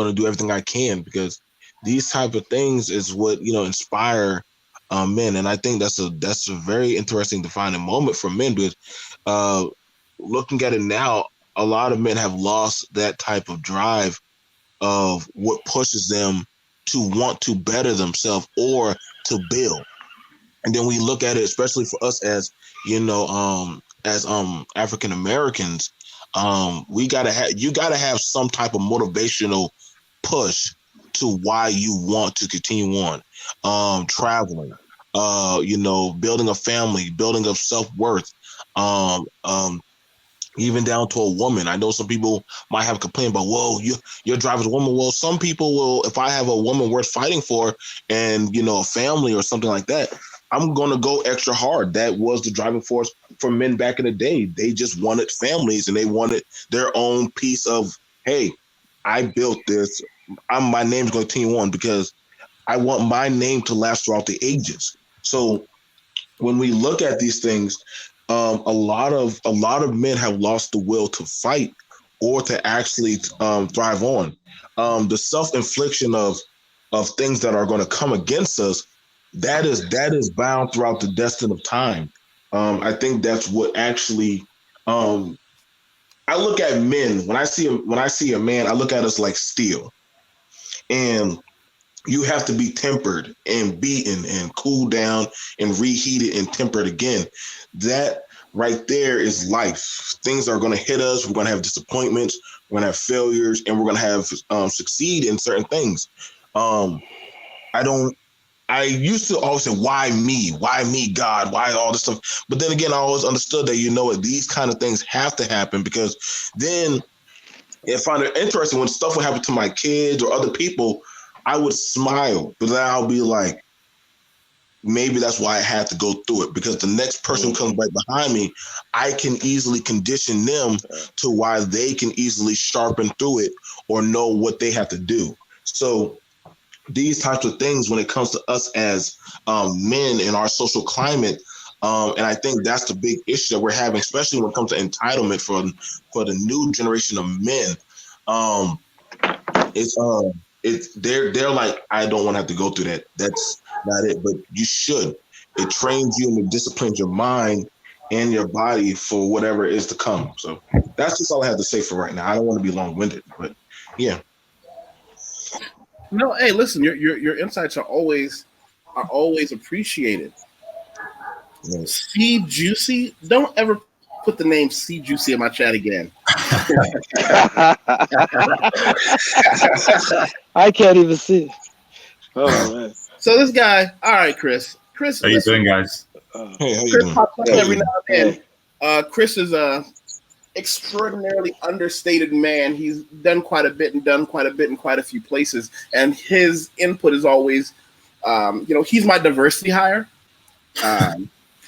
to do everything I can, because these type of things is what, inspire men. And I think that's a very interesting defining moment for men, because looking at it now, a lot of men have lost that type of drive of what pushes them to want to better themselves or to build. And then we look at it, especially for us as African Americans, you gotta have some type of motivational push to why you want to continue on, traveling, building a family, building up self-worth, even down to a woman. I know some people might have complained about, whoa, your driver's a woman. Well, some people will, if I have a woman worth fighting for and, a family or something like that, I'm going to go extra hard. That was the driving force for men back in the day. They just wanted families and they wanted their own piece of, hey, I built this. My name's going to continue on because I want my name to last throughout the ages. So when we look at these things, a lot of men have lost the will to fight or to actually thrive on. The self-infliction of things that are going to come against us, that is bound throughout the destiny of time. I think that's what actually. I look at men when I see a man. I look at us like steel, and you have to be tempered and beaten and cooled down and reheated and tempered again. That right there is life. Things are going to hit us. We're going to have disappointments. We're going to have failures, and we're going to have succeed in certain things. I used to always say, why me? Why me, God? Why all this stuff? But then again, I always understood that, these kind of things have to happen, because then I find it interesting when stuff would happen to my kids or other people, I would smile, but then I'll be like, maybe that's why I had to go through it, because the next person who comes right behind me, I can easily condition them to why they can easily sharpen through it or know what they have to do. So these types of things, when it comes to us as men in our social climate, and I think that's the big issue that we're having, especially when it comes to entitlement for the new generation of men. They're like, I don't want to have to go through that. That's not it. But you should. It trains you and it disciplines your mind and your body for whatever is to come. So that's just all I have to say for right now. I don't want to be long-winded, but yeah. No, hey, listen, your insights are always appreciated. Yes. C Juicy, don't ever put the name C Juicy in my chat again. I can't even see. Oh man. So this guy, all right, Chris. How you doing, guys? Hey, how you Chris doing? pops up every now and then. Chris is a extraordinarily understated man. He's done quite a bit and done quite a bit in quite a few places, and his input is always, he's my diversity hire.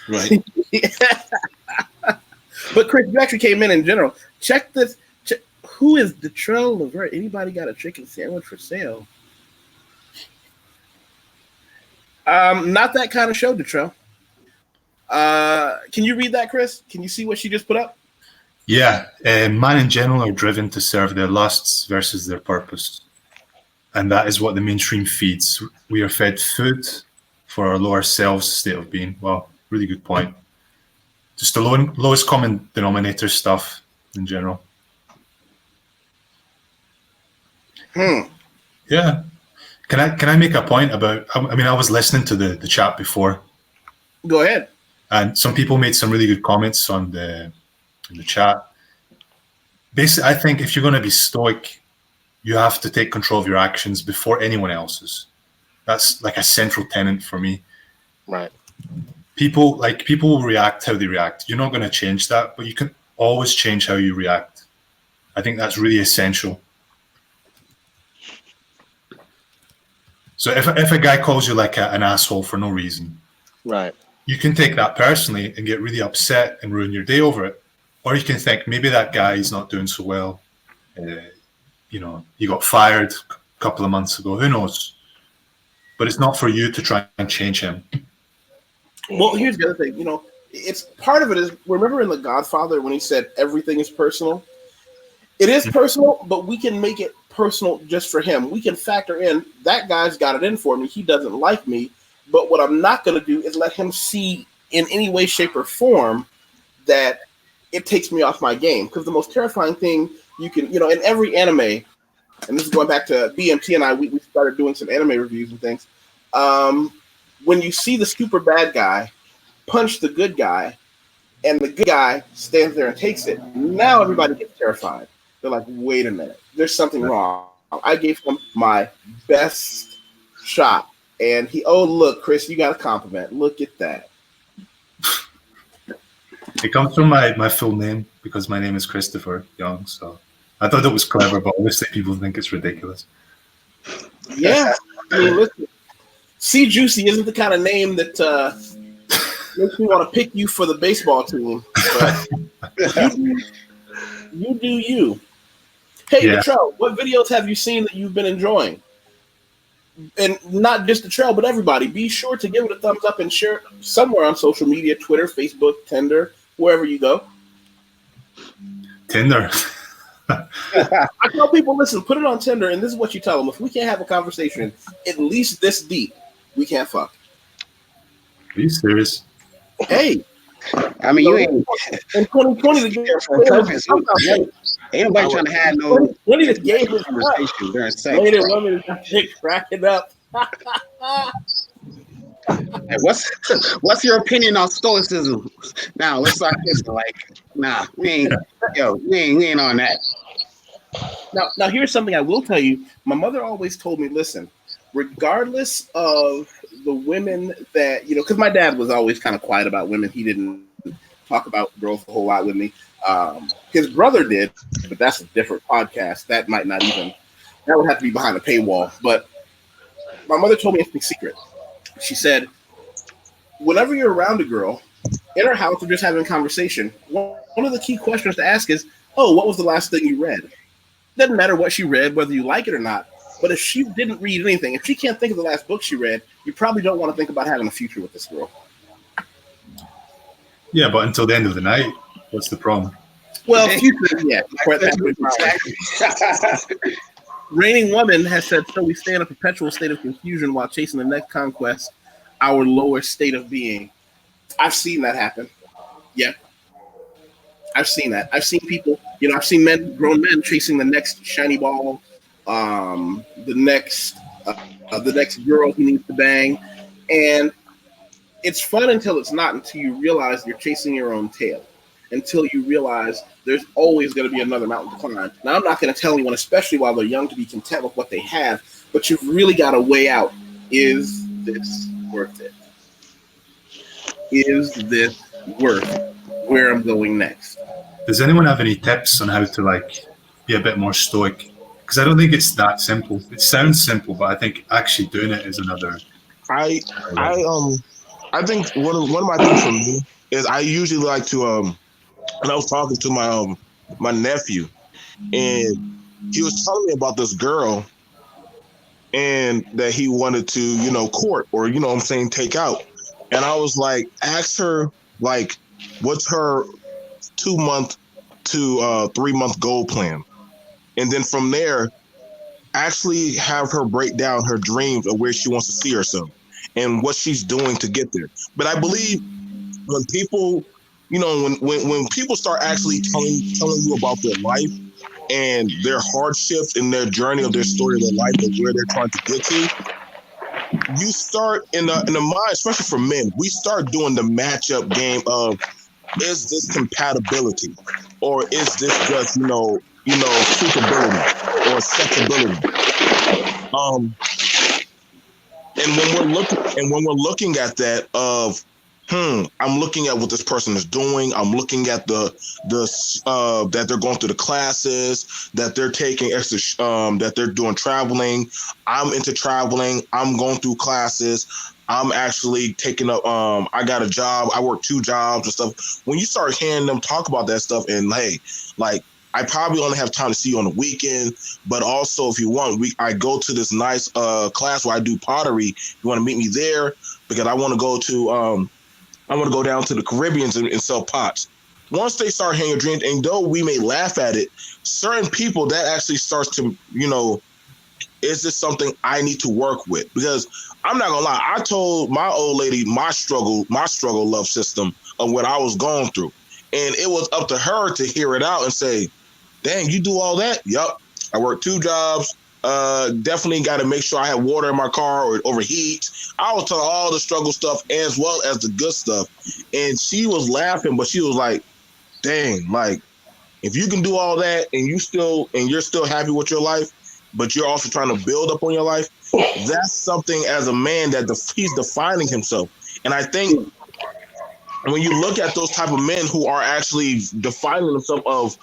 Right. But Chris, you actually came in general. Check this. Who is Detrell Levert? Anybody got a chicken sandwich for sale? Not that kind of show, Detrell. Can you read that, Chris? Can you see what she just put up? Yeah, man in general are driven to serve their lusts versus their purpose. And that is what the mainstream feeds. We are fed food for our lower selves state of being. Well, really good point. Just the lowest common denominator stuff in general. Yeah. Can I make a point about, I mean, I was listening to the chat before. Go ahead. And some people made some really good comments in the chat. Basically, I think if you're going to be stoic, you have to take control of your actions before anyone else's. That's like a central tenet for me. Right. People will react how they react. You're not going to change that, but you can always change how you react. I think that's really essential. So if a guy calls you like an asshole for no reason, right, you can take that personally and get really upset and ruin your day over it. Or you can think maybe that guy is not doing so well. He got fired a couple of months ago. Who knows? But it's not for you to try and change him. Well, here's the other thing. It's part of it is, remember in The Godfather when he said everything is personal? It is personal, but we can make it personal just for him. We can factor in that guy's got it in for me. He doesn't like me. But what I'm not going to do is let him see in any way, shape, or form that it takes me off my game. Because the most terrifying thing you can, in every anime, and this is going back to BMT and I, we started doing some anime reviews and things. When you see the super bad guy punch the good guy, and the good guy stands there and takes it, now everybody gets terrified. They're like, wait a minute, there's something wrong. I gave him my best shot. And look, Chris, you got a compliment. Look at that. It comes from my full name because my name is Christopher Young. So I thought it was clever, but obviously people think it's ridiculous. Yeah. I mean, listen, C Juicy isn't the kind of name that makes me want to pick you for the baseball team. But you do you. Hey, Yeah. Detrell, what videos have you seen that you've been enjoying? And not just Detrell, but everybody. Be sure to give it a thumbs up and share it somewhere on social media, Twitter, Facebook, Tinder, wherever you go. Tinder. I tell people, listen, put it on Tinder, and this is what you tell them. If we can't have a conversation at least this deep, we can't fuck. Are you serious? Hey. I mean, you ain't in 2020 the game ain't nobody trying to have no the game was conversation during sex. Women cracking up. Hey, what's your opinion on Stoicism? Now let's start this. Like, nah, we ain't on that. Now, here's something I will tell you. My mother always told me, listen, regardless of the women that, because my dad was always kind of quiet about women. He didn't talk about girls a whole lot with me. His brother did, but that's a different podcast. That might not even, that would have to be behind a paywall. But my mother told me something secret. She said, whenever you're around a girl, in her house, we're just having a conversation. One of the key questions to ask is, oh, what was the last thing you read? Doesn't matter what she read, whether you like it or not. But if she didn't read anything, if she can't think of the last book she read, you probably don't want to think about having a future with this girl. Yeah, but until the end of the night, what's the problem? Well, future, yeah. Reigning Woman has said, so we stay in a perpetual state of confusion while chasing the next conquest, our lower state of being. I've seen that happen. Yeah. I've seen that. I've seen people, I've seen grown men chasing the next shiny ball, the next girl he needs to bang. And it's fun until it's not, until you realize you're chasing your own tail, until you realize there's always going to be another mountain to climb. Now, I'm not going to tell anyone, especially while they're young, to be content with what they have, but you've really got to weigh out, is this worth it? Is this worth where I'm going next? Does anyone have any tips on how to be a bit more stoic? Because I don't think it's that simple. It sounds simple, but I think actually doing it is another. I think one of my things for me is I usually like to and I was talking to my nephew, and he was telling me about this girl, and that he wanted to court, or take out, and I was like, ask her what's her 2-month to 3-month goal plan, and then from there actually have her break down her dreams of where she wants to see herself and what she's doing to get there. But I believe when people, when people start actually telling you about their life and their hardships and their journey of their story of their life and where they're trying to get to, you start in the mind, especially for men, we start doing the matchup game of, is this compatibility, or is this just suitability or acceptability? And when we're looking at that of, I'm looking at what this person is doing. I'm looking at the that they're going through the classes, that they're taking extra, that they're doing traveling. I'm into traveling. I'm going through classes. I'm actually taking up, I got a job. I work 2 jobs and stuff. When you start hearing them talk about that stuff, and hey, I probably only have time to see you on the weekend, but also if you want, I go to this nice class where I do pottery. You want to meet me there? Because I want to go to, down to the Caribbean and sell pots. Once they start hearing your dreams, and though we may laugh at it, certain people that actually starts to, is this something I need to work with? Because I'm not gonna lie, I told my old lady my struggle love system of what I was going through. And it was up to her to hear it out and say, dang, you do all that? Yup. I work 2 jobs. Definitely got to make sure I have water in my car or it overheats. I was telling all the struggle stuff as well as the good stuff. And she was laughing, but she was like, dang, if you can do all that and you're still happy with your life, but you're also trying to build up on your life, that's something as a man that he's defining himself. And I think when you look at those type of men who are actually defining themselves of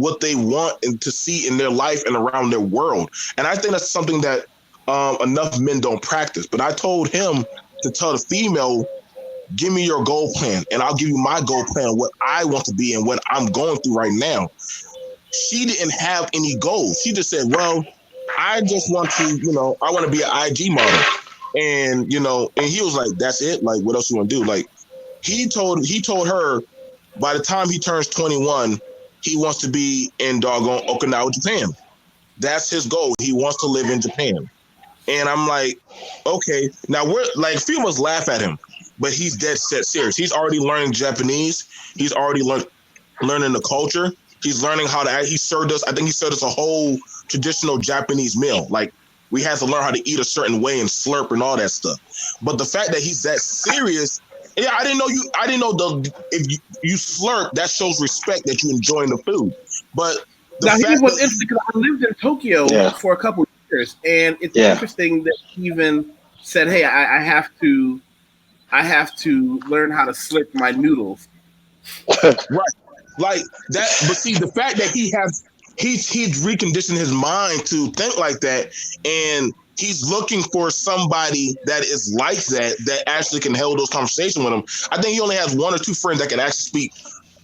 what they want and to see in their life and around their world. And I think that's something that enough men don't practice. But I told him to tell the female, give me your goal plan and I'll give you my goal plan, what I want to be and what I'm going through right now. She didn't have any goals. She just said, well, I just want to, I want to be an IG model. And, and he was like, that's it? What else you want to do? He told her by the time he turns 21, he wants to be in doggone Okinawa, Japan. That's his goal. He wants to live in Japan. And I'm like, okay. Now we're females laugh at him, but he's dead set serious. He's already learning Japanese. He's already learning the culture. He's learning how to act. I think he served us a whole traditional Japanese meal. we had to learn how to eat a certain way and slurp and all that stuff. But the fact that he's that serious, yeah, I didn't know if you slurp, that shows respect that you're enjoying the food. But now here's what's interesting, because I lived in Tokyo for a couple of years, and it's interesting that he even said, "Hey, I have to learn how to slurp my noodles." Right, like that. But see, the fact that he's reconditioned his mind to think like that, and he's looking for somebody that is like that actually can hold those conversations with him. I think he only has one or two friends that can actually speak.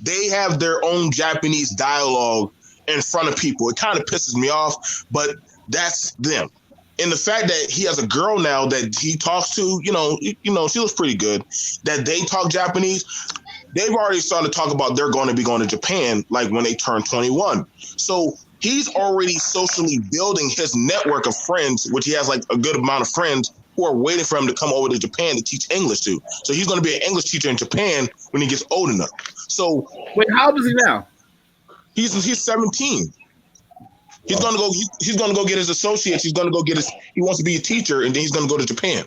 They have their own Japanese dialogue in front of people. It kind of pisses me off, but that's them. And the fact that he has a girl now that he talks to, you know, she looks pretty good, that they talk Japanese. They've already started to talk about they're going to be going to Japan, like when they turn 21. So he's already socially building his network of friends, which he has like a good amount of friends who are waiting for him to come over to Japan to teach English to. So he's going to be an English teacher in Japan when he gets old enough. So wait, how old is he now? He's 17. He's gonna go. He's gonna go get his associates. He's gonna go get his. He wants to be a teacher, and then he's gonna go to Japan.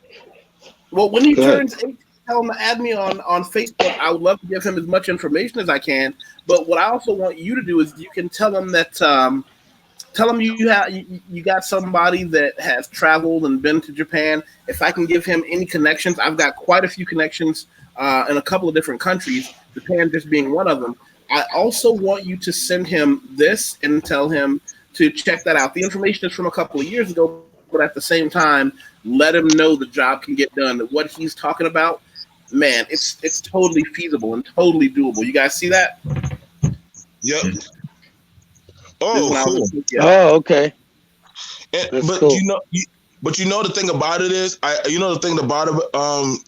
Well, when he turns 18, tell him to add me on Facebook. I would love to give him as much information as I can. But what I also want you to do is you can tell him that tell him you got somebody that has traveled and been to Japan. If I can give him any connections, I've got quite a few connections in a couple of different countries. Japan just being one of them. I also want you to send him this and tell him to check that out. The information is from a couple of years ago, but at the same time, let him know the job can get done. What he's talking about, man, it's totally feasible and totally doable. You guys see that? Yep. Oh, cool. Oh, okay. But cool. You know the thing about it is,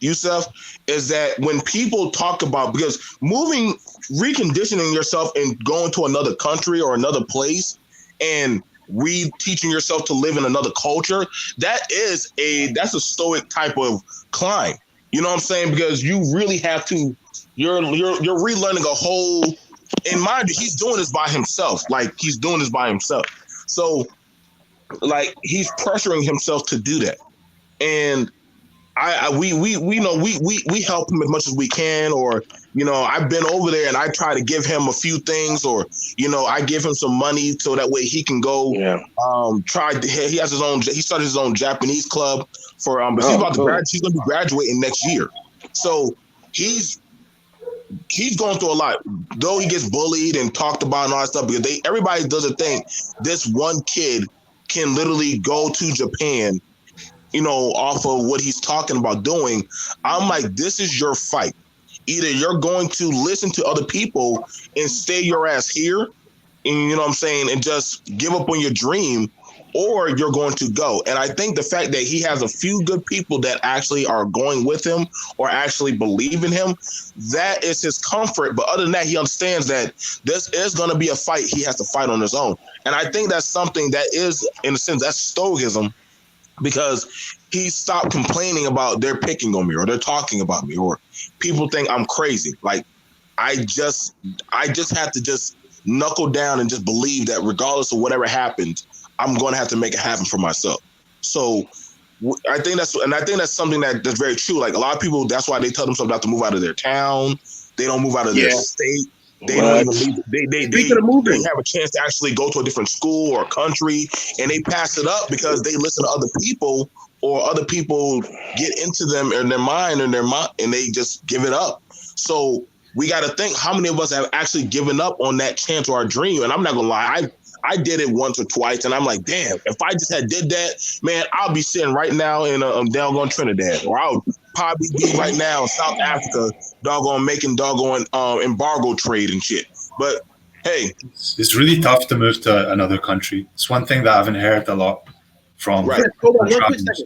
Yusef, is that when people talk about, because reconditioning yourself and going to another country or another place and teaching yourself to live in another culture, that's a stoic type of climb. You know what I'm saying? Because you really have to, you're relearning a whole, in mind you, he's doing this by himself. So like he's pressuring himself to do that. And we help him as much as we can, or, you know, I've been over there and I try to give him a few things, or, you know, I give him some money so that way he can go. Yeah. He started his own Japanese club for but he's about to graduate. He's going to be graduating next year. So he's going through a lot, though he gets bullied and talked about and all that stuff, because everybody doesn't think this one kid can literally go to Japan, you know, off of what he's talking about doing. I'm like, this is your fight. Either you're going to listen to other people and stay your ass here, and you know what I'm saying, and just give up on your dream, or you're going to go. And I think the fact that he has a few good people that actually are going with him or actually believe in him, that is his comfort. But other than that, he understands that this is going to be a fight he has to fight on his own. And I think that's something that is, in a sense, that's Stoicism, because he stopped complaining about they're picking on me or they're talking about me or people think I'm crazy. Like, I just have to just knuckle down and just believe that regardless of whatever happens, I'm going to have to make it happen for myself. So I think that's something that's very true. Like, a lot of people, that's why they tell themselves not to move out of their town. They don't move out of their state. They don't even leave. They have a chance to actually go to a different school or country, and they pass it up because they listen to other people, or other people get into them in their mind, and they just give it up. So we got to think, how many of us have actually given up on that chance or our dream? And I'm not gonna lie, I did it once or twice, and I'm like, damn, if I just did that, man, I'll be sitting right now in doggone Trinidad, or I'll probably be right now in South Africa, making embargo trade and shit. But hey, it's really tough to move to another country. It's one thing that I haven't heard a lot from. Right. Hold on,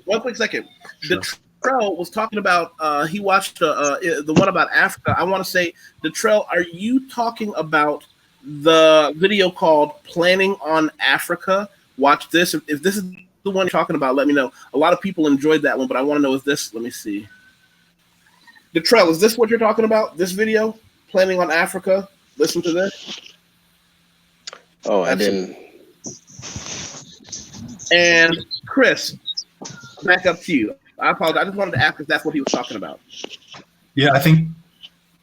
one quick second. Sure. Detrell was talking about he watched the one about Africa. I want to say, Detrell, are you talking about the video called Planning on Africa? Watch this. If this is the one you're talking about, let me know. A lot of people enjoyed that one, but I want to know, is this, let me see. Detrell, is this what you're talking about? This video, Planning on Africa? Listen to this. Oh, I didn't. And Chris, back up to you. I apologize. I just wanted to ask if that's what he was talking about. Yeah, I think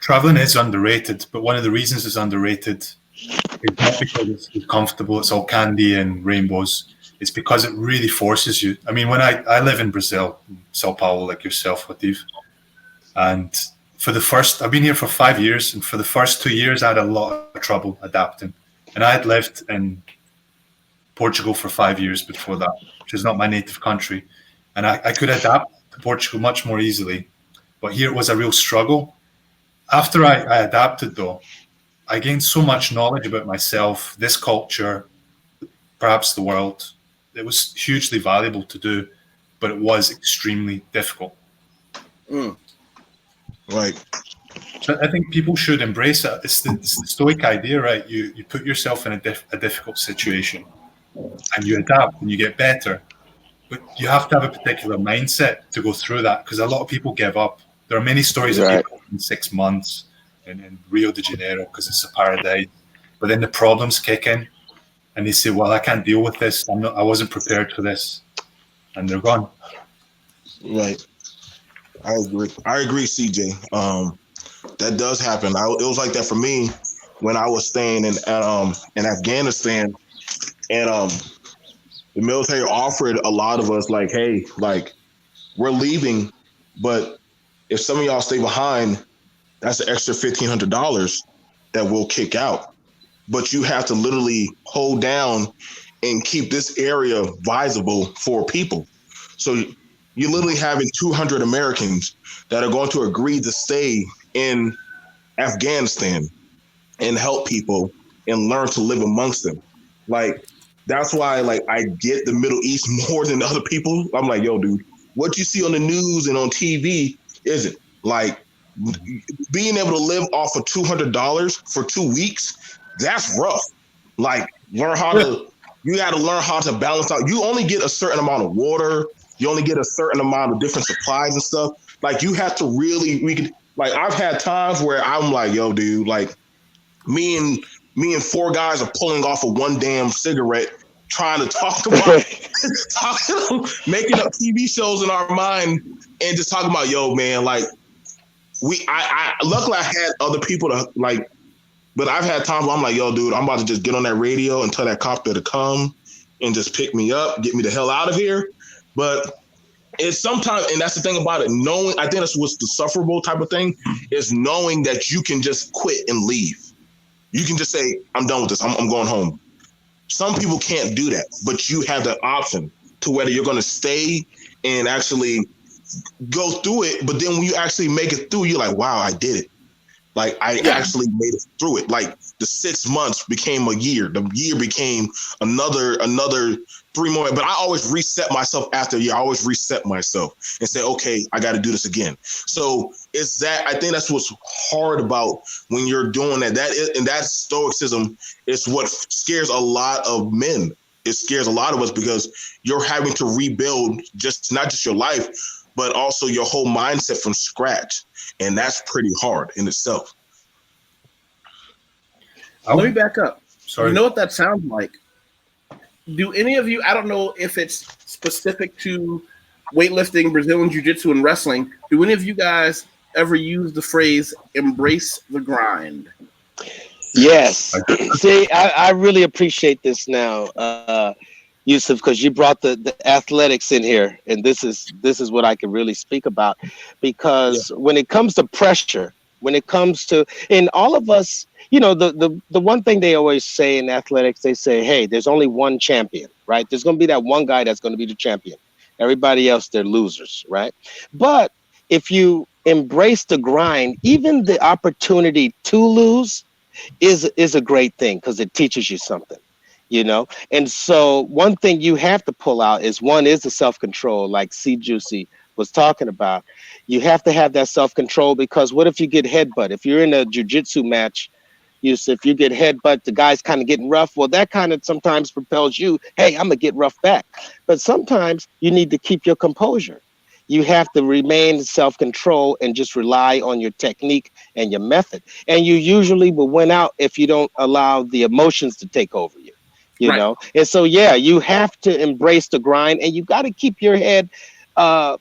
traveling is underrated, but one of the reasons it's underrated is not because it's comfortable, it's all candy and rainbows. It's because it really forces you. I mean, when I live in Brazil, Sao Paulo, like yourself, Wateef, and I've been here for 5 years, and for the first 2 years, I had a lot of trouble adapting. And I had lived in Portugal for 5 years before that, which is not my native country. And I could adapt to Portugal much more easily. But here it was a real struggle. After I adapted, though, I gained so much knowledge about myself, this culture, perhaps the world. It was hugely valuable to do, but it was extremely difficult. Right. So I think people should embrace it. It's the Stoic idea, right? You put yourself in a difficult situation and you adapt and you get better. But you have to have a particular mindset to go through that, because a lot of people give up. There are many stories of people in 6 months in Rio de Janeiro because it's a paradise. But then the problems kick in and they say, well, I can't deal with this. I wasn't prepared for this. And they're gone. Right. I agree, CJ. That does happen. It was like that for me when I was staying in Afghanistan, and the military offered a lot of us like, hey, like, we're leaving, but if some of y'all stay behind, that's an extra $1,500 that we'll kick out. But you have to literally hold down and keep this area viable for people. So you're literally having 200 Americans that are going to agree to stay in Afghanistan and help people and learn to live amongst them. Like, that's why, like, I get the Middle East more than other people. I'm like, yo, dude, what you see on the news and on TV isn't. Like, being able to live off of $200 for 2 weeks, that's rough. Like, you got to learn how to balance out. You only get a certain amount of water. You only get a certain amount of different supplies and stuff. Like, you have to I've had times where I'm like, yo, dude, like, me and 4 guys are pulling off of one damn cigarette, trying to talk about making up TV shows in our mind and just talking about, yo, man, like, I luckily I had other people to, like, but I've had times where I'm like, yo, dude, I'm about to just get on that radio and tell that cop to come and just pick me up, get me the hell out of here. But it's sometimes, and that's the thing about it, knowing, I think that's what's the sufferable type of thing, is knowing that you can just quit and leave. You can just say, I'm done with this. I'm going home. Some people can't do that, but you have the option to whether you're going to stay and actually go through it. But then when you actually make it through, you're like, wow, I did it. Like, I actually made it through it. Like, the 6 months became a year. The year became another 3 more. But I always reset myself after a year. I always reset myself and say, okay, I got to do this again. So it's that. I think that's what's hard about when you're doing that. And that Stoicism is what scares a lot of men. It scares a lot of us because you're having to rebuild not just your life, but also your whole mindset from scratch. And that's pretty hard in itself. Let me back up. Sorry. You know what that sounds like? Do any of you, I don't know if it's specific to weightlifting, Brazilian Jiu-Jitsu, and wrestling, do any of you guys ever use the phrase embrace the grind? Yes. See, I really appreciate this now, Yusef, because you brought the athletics in here, and this is what I can really speak about, because when it comes to pressure, when it comes to, and all of us, you know, the one thing they always say in athletics, they say, hey, there's only one champion, right? There's going to be that one guy that's going to be the champion. Everybody else, they're losers, right? But if you embrace the grind, even the opportunity to lose is a great thing, because it teaches you something. You know, and so one thing you have to pull out is the self-control, like C Juicy was talking about. You have to have that self-control, because what if you get headbutt? If you're in a jiu-jitsu match, if you get headbutt, the guy's kind of getting rough. Well, that kind of sometimes propels you, hey, I'm gonna get rough back. But sometimes you need to keep your composure. You have to remain self-control and just rely on your technique and your method. And you usually will win out if you don't allow the emotions to take over you. you Right. know? And so, yeah, you have to embrace the grind, and you got to keep your head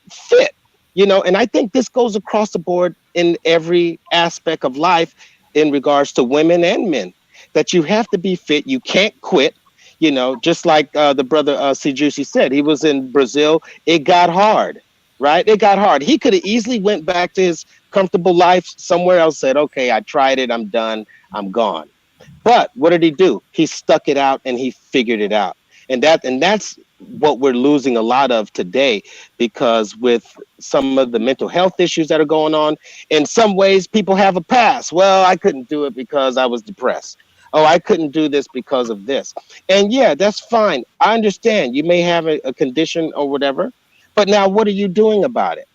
fit, you know? And I think this goes across the board in every aspect of life in regards to women and men, that you have to be fit. You can't quit, you know, just like the brother C. Juicy said, he was in Brazil. It got hard, right? It got hard. He could have easily went back to his comfortable life somewhere else, said, okay, I tried it. I'm done. I'm gone. But what did he do? He stuck it out and he figured it out. And that's what we're losing a lot of today, because with some of the mental health issues that are going on, in some ways people have a pass. Well, I couldn't do it because I was depressed. Oh, I couldn't do this because of this. And yeah, that's fine. I understand you may have a condition or whatever, but now what are you doing about it?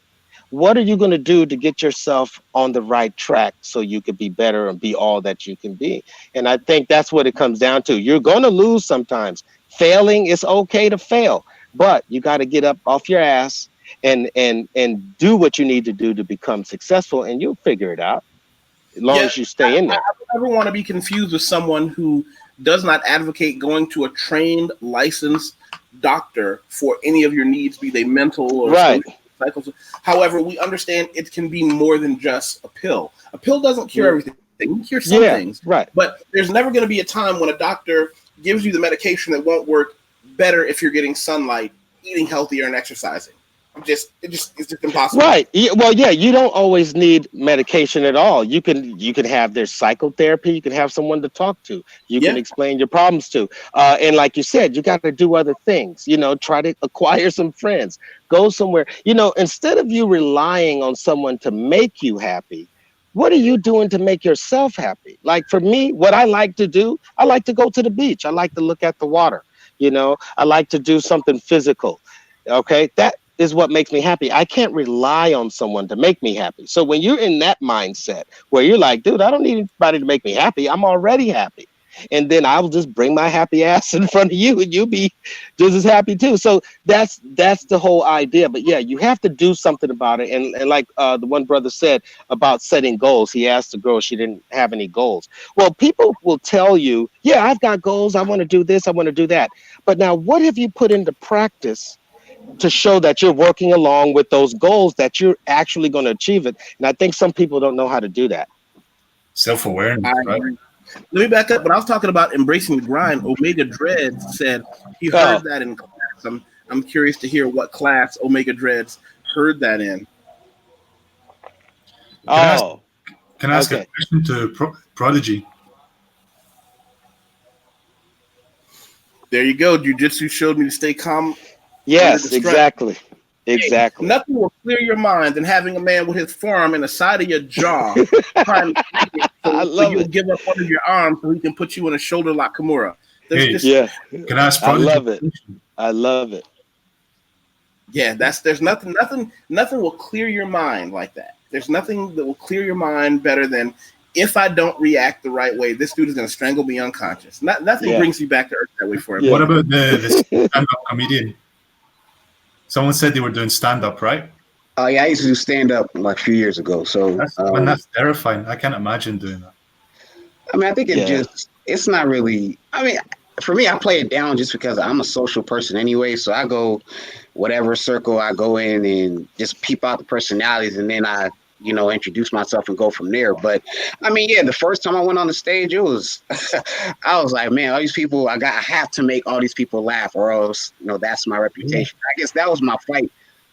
What are you going to do to get yourself on the right track so you can be better and be all that you can be? And I think that's what it comes down to. You're going to lose sometimes. Failing, it's okay to fail, but you got to get up off your ass and do what you need to do to become successful, and you'll figure it out as long as you stay in there. I never want to be confused with someone who does not advocate going to a trained, licensed doctor for any of your needs, be they mental or Right. psychological. However, we understand it can be more than just a pill. A pill doesn't cure everything. It can cure some things. Right. But there's never going to be a time when a doctor gives you the medication that won't work better if you're getting sunlight, eating healthier, and exercising. It's just impossible. Right. Well, yeah, you don't always need medication at all. You can have their psychotherapy. You can have someone to talk to. You can explain your problems to. And like you said, you got to do other things. You know, try to acquire some friends. Go somewhere. You know, instead of you relying on someone to make you happy, what are you doing to make yourself happy? Like for me, what I like to do, I like to go to the beach. I like to look at the water. You know, I like to do something physical. Okay, that is what makes me happy. I can't rely on someone to make me happy. So when you're in that mindset where you're like, dude, I don't need anybody to make me happy. I'm already happy. And then I'll just bring my happy ass in front of you and you'll be just as happy too. So that's the whole idea. But yeah, you have to do something about it. And like the one brother said about setting goals, he asked the girl, she didn't have any goals. Well, people will tell you, yeah, I've got goals. I want to do this. I want to do that. But now what have you put into practice to show that you're working along with those goals, that you're actually going to achieve it? And I think some people don't know how to do that. Self-awareness, right? Let me back up. When I was talking about embracing the grind, Omega Dreads said he heard that in class. I'm curious to hear what class Omega Dreads heard that in. Can I ask a question to Prodigy? There you go. Jiu-Jitsu showed me to stay calm. Yes, exactly. Exactly. Hey, nothing will clear your mind than having a man with his forearm in the side of your jaw trying to so you give up one of your arms so he can put you in a shoulder lock Kimura. Can I ask Prodigy? I love it. I love it. Yeah, there's nothing will clear your mind like that. There's nothing that will clear your mind better than, if I don't react the right way, this dude is going to strangle me unconscious. Nothing brings you back to earth that way for him. What about the stand-up comedian? Someone said they were doing stand-up, right? Yeah, I used to do stand-up like a few years ago. So that's terrifying. I can't imagine doing that. I mean, I think it's not really, I mean, for me, I play it down just because I'm a social person anyway. So I go whatever circle I go in and just peep out the personalities, and then I, introduce myself and go from there. But I mean, yeah, the first time I went on the stage, it was, I was like, man, all these people, I have to make all these people laugh, or else, that's my reputation. I guess that was my fight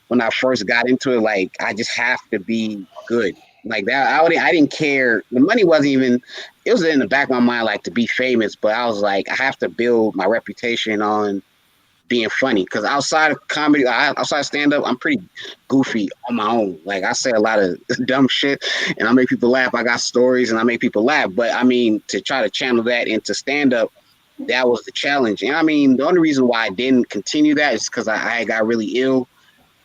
when I first got into it. Like, I just have to be good. Like that, I didn't care. The money wasn't even, it was in the back of my mind, like, to be famous, but I was like, I have to build my reputation on being funny, because outside of comedy, outside of stand-up, I'm pretty goofy on my own. Like, I say a lot of dumb shit and I make people laugh. I got stories and I make people laugh. But I mean, to try to channel that into stand-up, that was the challenge. And I mean, the only reason why I didn't continue that is because I got really ill.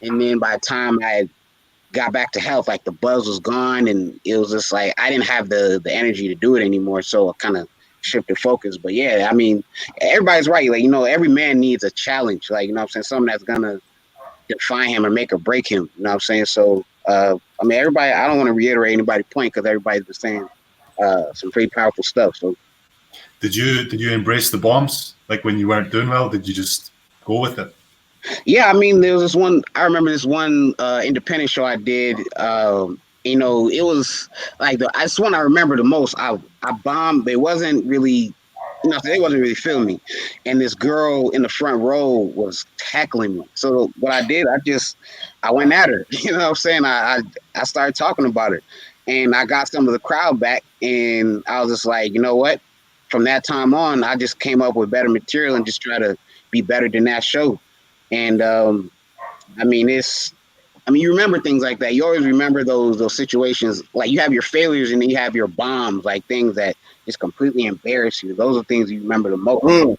And then by the time I got back to health, like, the buzz was gone, and it was just like I didn't have the energy to do it anymore. So I kind of shifted focus. But yeah, I mean, everybody's right. Like, every man needs a challenge. Like, you know what I'm saying? Something that's gonna define him or make or break him. You know what I'm saying? So I mean, everybody, I don't want to reiterate anybody's point, because everybody's been saying some pretty powerful stuff. So did you embrace the bombs Like when you weren't doing well, did you just go with it? Yeah, I mean, there was this one. I remember this one independent show I did. You know, it was like that's one I remember the most. I bombed. They wasn't really, you know, they wasn't really feeling me, and this girl in the front row was tackling me. So what I did, I went at her. You know what I'm saying? I started talking about her, and I got some of the crowd back, and I was just like, you know what? From that time on, I just came up with better material and just try to be better than that show. And I mean, you remember things like that. You always remember those situations. Like you have your failures and then you have your bombs, like things that just completely embarrass you. Those are things you remember the most. You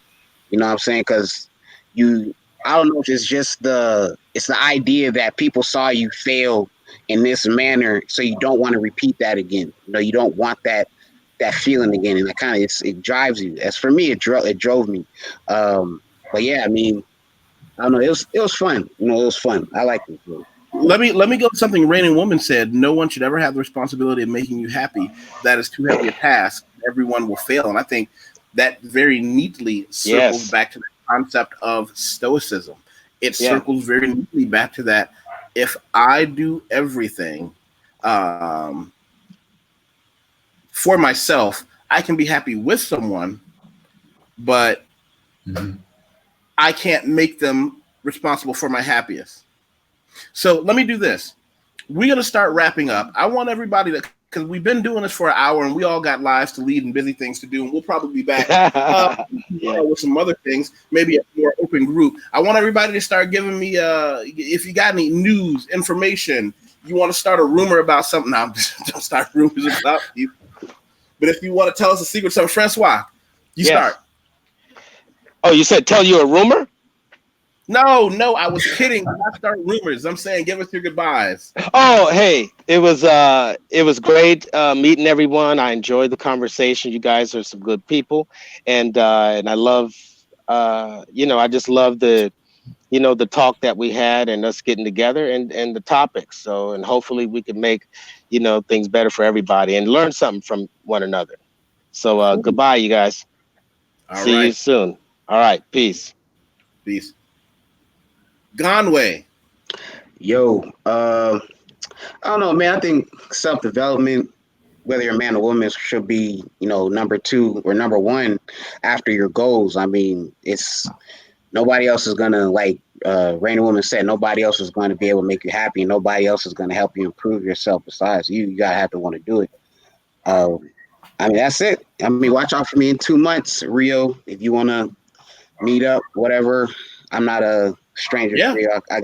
know what I'm saying? Because I don't know if it's just it's the idea that people saw you fail in this manner, so you don't want to repeat that again. You know, you don't want that feeling again, and it drives you. As for me, it drove me. But yeah, I mean, I don't know. It was fun. You know, it was fun. I like it. Let me go with something Raining Woman said. No one should ever have the responsibility of making you happy. That is too heavy a task. Everyone will fail. And I think that very neatly circles back to the concept of Stoicism. It circles very neatly back to that. If I do everything for myself, I can be happy with someone, but I can't make them responsible for my happiness. So let me do this. We're going to start wrapping up. I want everybody to, because we've been doing this for an hour and we all got lives to lead and busy things to do. And we'll probably be back with some other things, maybe a more open group. I want everybody to start giving me, if you got any news, information, you want to start a rumor about something. No, don't start rumors about you. But if you want to tell us a secret, something, Francois, you start. Oh, you said tell you a rumor? No, I was kidding. I start rumors. I'm saying give us your goodbyes. Oh, hey, it was great meeting everyone. I enjoyed the conversation. You guys are some good people, and I love, I just love the talk that we had and us getting together and the topics. So, and hopefully we can make, things better for everybody and learn something from one another. So, goodbye, you guys. See you soon. All right, peace. Peace. Conway. Yo, I don't know, man. I think self-development, whether you're a man or woman, should be, number 2 or number 1 after your goals. I mean, it's nobody else is gonna, like Rainy Woman said, nobody else is going to be able to make you happy. Nobody else is going to help you improve yourself besides you. You gotta have to want to do it. I mean, that's it. I mean, watch out for me in 2 months, Rio. If you want to meet up, whatever. I'm not a stranger to Rio. I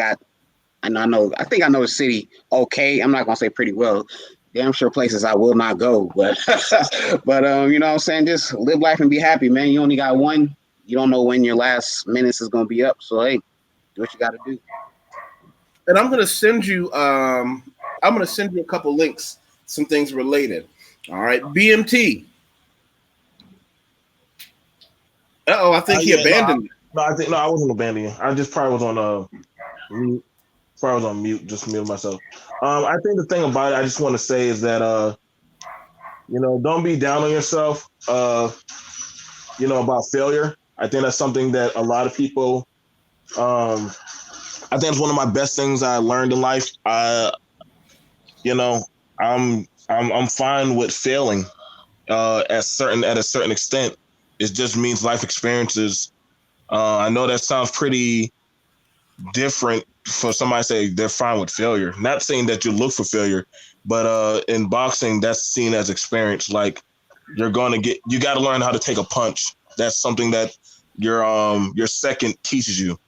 think I know the city okay. I'm not gonna say pretty well. Damn sure places I will not go, but but you know what I'm saying? Just live life and be happy, man. You only got one. You don't know when your last minutes is gonna be up. So hey, do what you gotta do. And I'm gonna send you a couple links, some things related. All right, BMT. I think he abandoned me. I wasn't abandoning you. I just probably was on mute. Probably was on mute, just mute myself. I think the thing about it, I just want to say is that don't be down on yourself. About failure. I think that's something that a lot of people. I think it's one of my best things I learned in life. I'm fine with failing at a certain extent. It just means life experiences. I know that sounds pretty different for somebody to say they're fine with failure. Not saying that you look for failure, but in boxing, that's seen as experience. Like you got to learn how to take a punch. That's something that your second teaches you.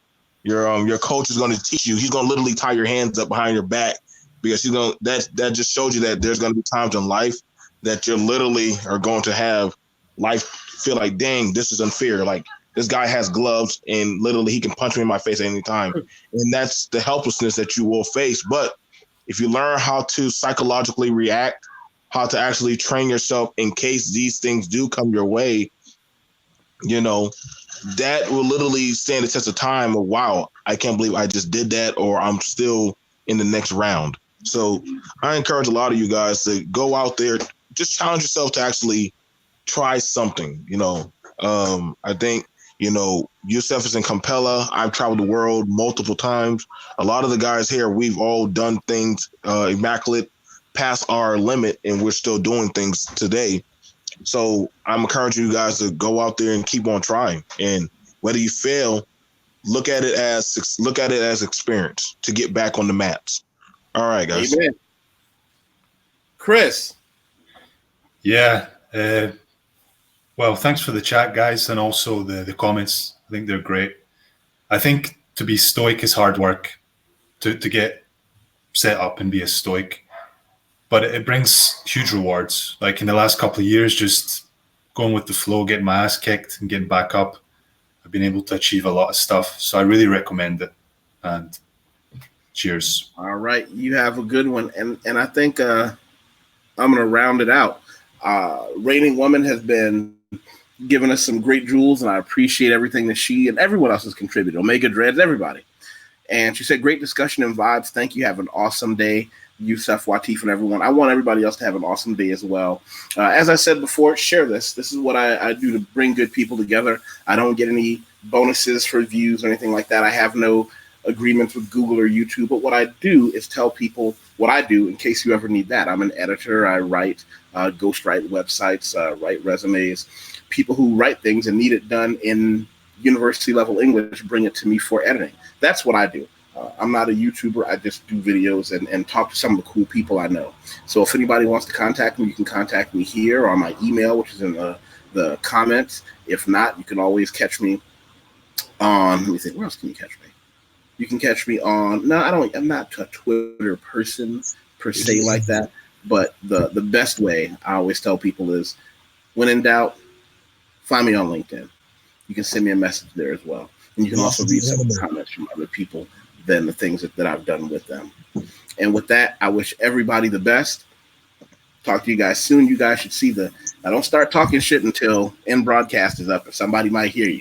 Your coach is going to teach you. He's going to literally tie your hands up behind your back because that just shows you that there's going to be times in life that you literally are going to have life feel like, dang, this is unfair. Like this guy has gloves and literally he can punch me in my face at any time. And that's the helplessness that you will face. But if you learn how to psychologically react, how to actually train yourself in case these things do come your way, that will literally stand the test of time of, wow, I can't believe I just did that, or I'm still in the next round. So I encourage a lot of you guys to go out there, just challenge yourself to actually try something. I think You know, Yusef is in Kampala. I've traveled the world multiple times. A lot of the guys here, we've all done things immaculate past our limit, and we're still doing things today. So I'm encouraging you guys to go out there and keep on trying. And whether you fail, look at it as experience to get back on the mats. All right, guys. Amen. Chris. Yeah. Well, thanks for the chat, guys, and also the comments. I think they're great. I think to be stoic is hard work, to get set up and be a stoic, but it brings huge rewards. Like in the last couple of years, just going with the flow, getting my ass kicked and getting back up, I've been able to achieve a lot of stuff. So I really recommend it. And cheers. All right, you have a good one. And I think I'm going to round it out. Reigning Woman has been giving us some great jewels, and I appreciate everything that she and everyone else has contributed. Omega Dreads, everybody. And she said, great discussion and vibes. Thank you. Have an awesome day. YusefWateef and everyone. I want everybody else to have an awesome day as well. As I said before, share this. This is what I do to bring good people together. I don't get any bonuses for views or anything like that. I have no agreements with Google or YouTube, but what I do is tell people what I do in case you ever need that. I'm an editor. I write, ghostwrite websites, write resumes. People who write things and need it done in university level English bring it to me for editing. That's what I do. I'm not a YouTuber. I just do videos and talk to some of the cool people I know. So if anybody wants to contact me, you can contact me here or on my email, which is in the comments. If not, you can always catch me on, let me think, where else can you catch me? You can catch me on, I'm not a Twitter person per se like that, but the best way I always tell people is when in doubt, find me on LinkedIn. You can send me a message there as well. And you can also read some of the comments from other people than the things that I've done with them. And with that, I wish everybody the best. Talk to you guys soon. You guys should see I don't start talking shit until end broadcast is up, and somebody might hear you.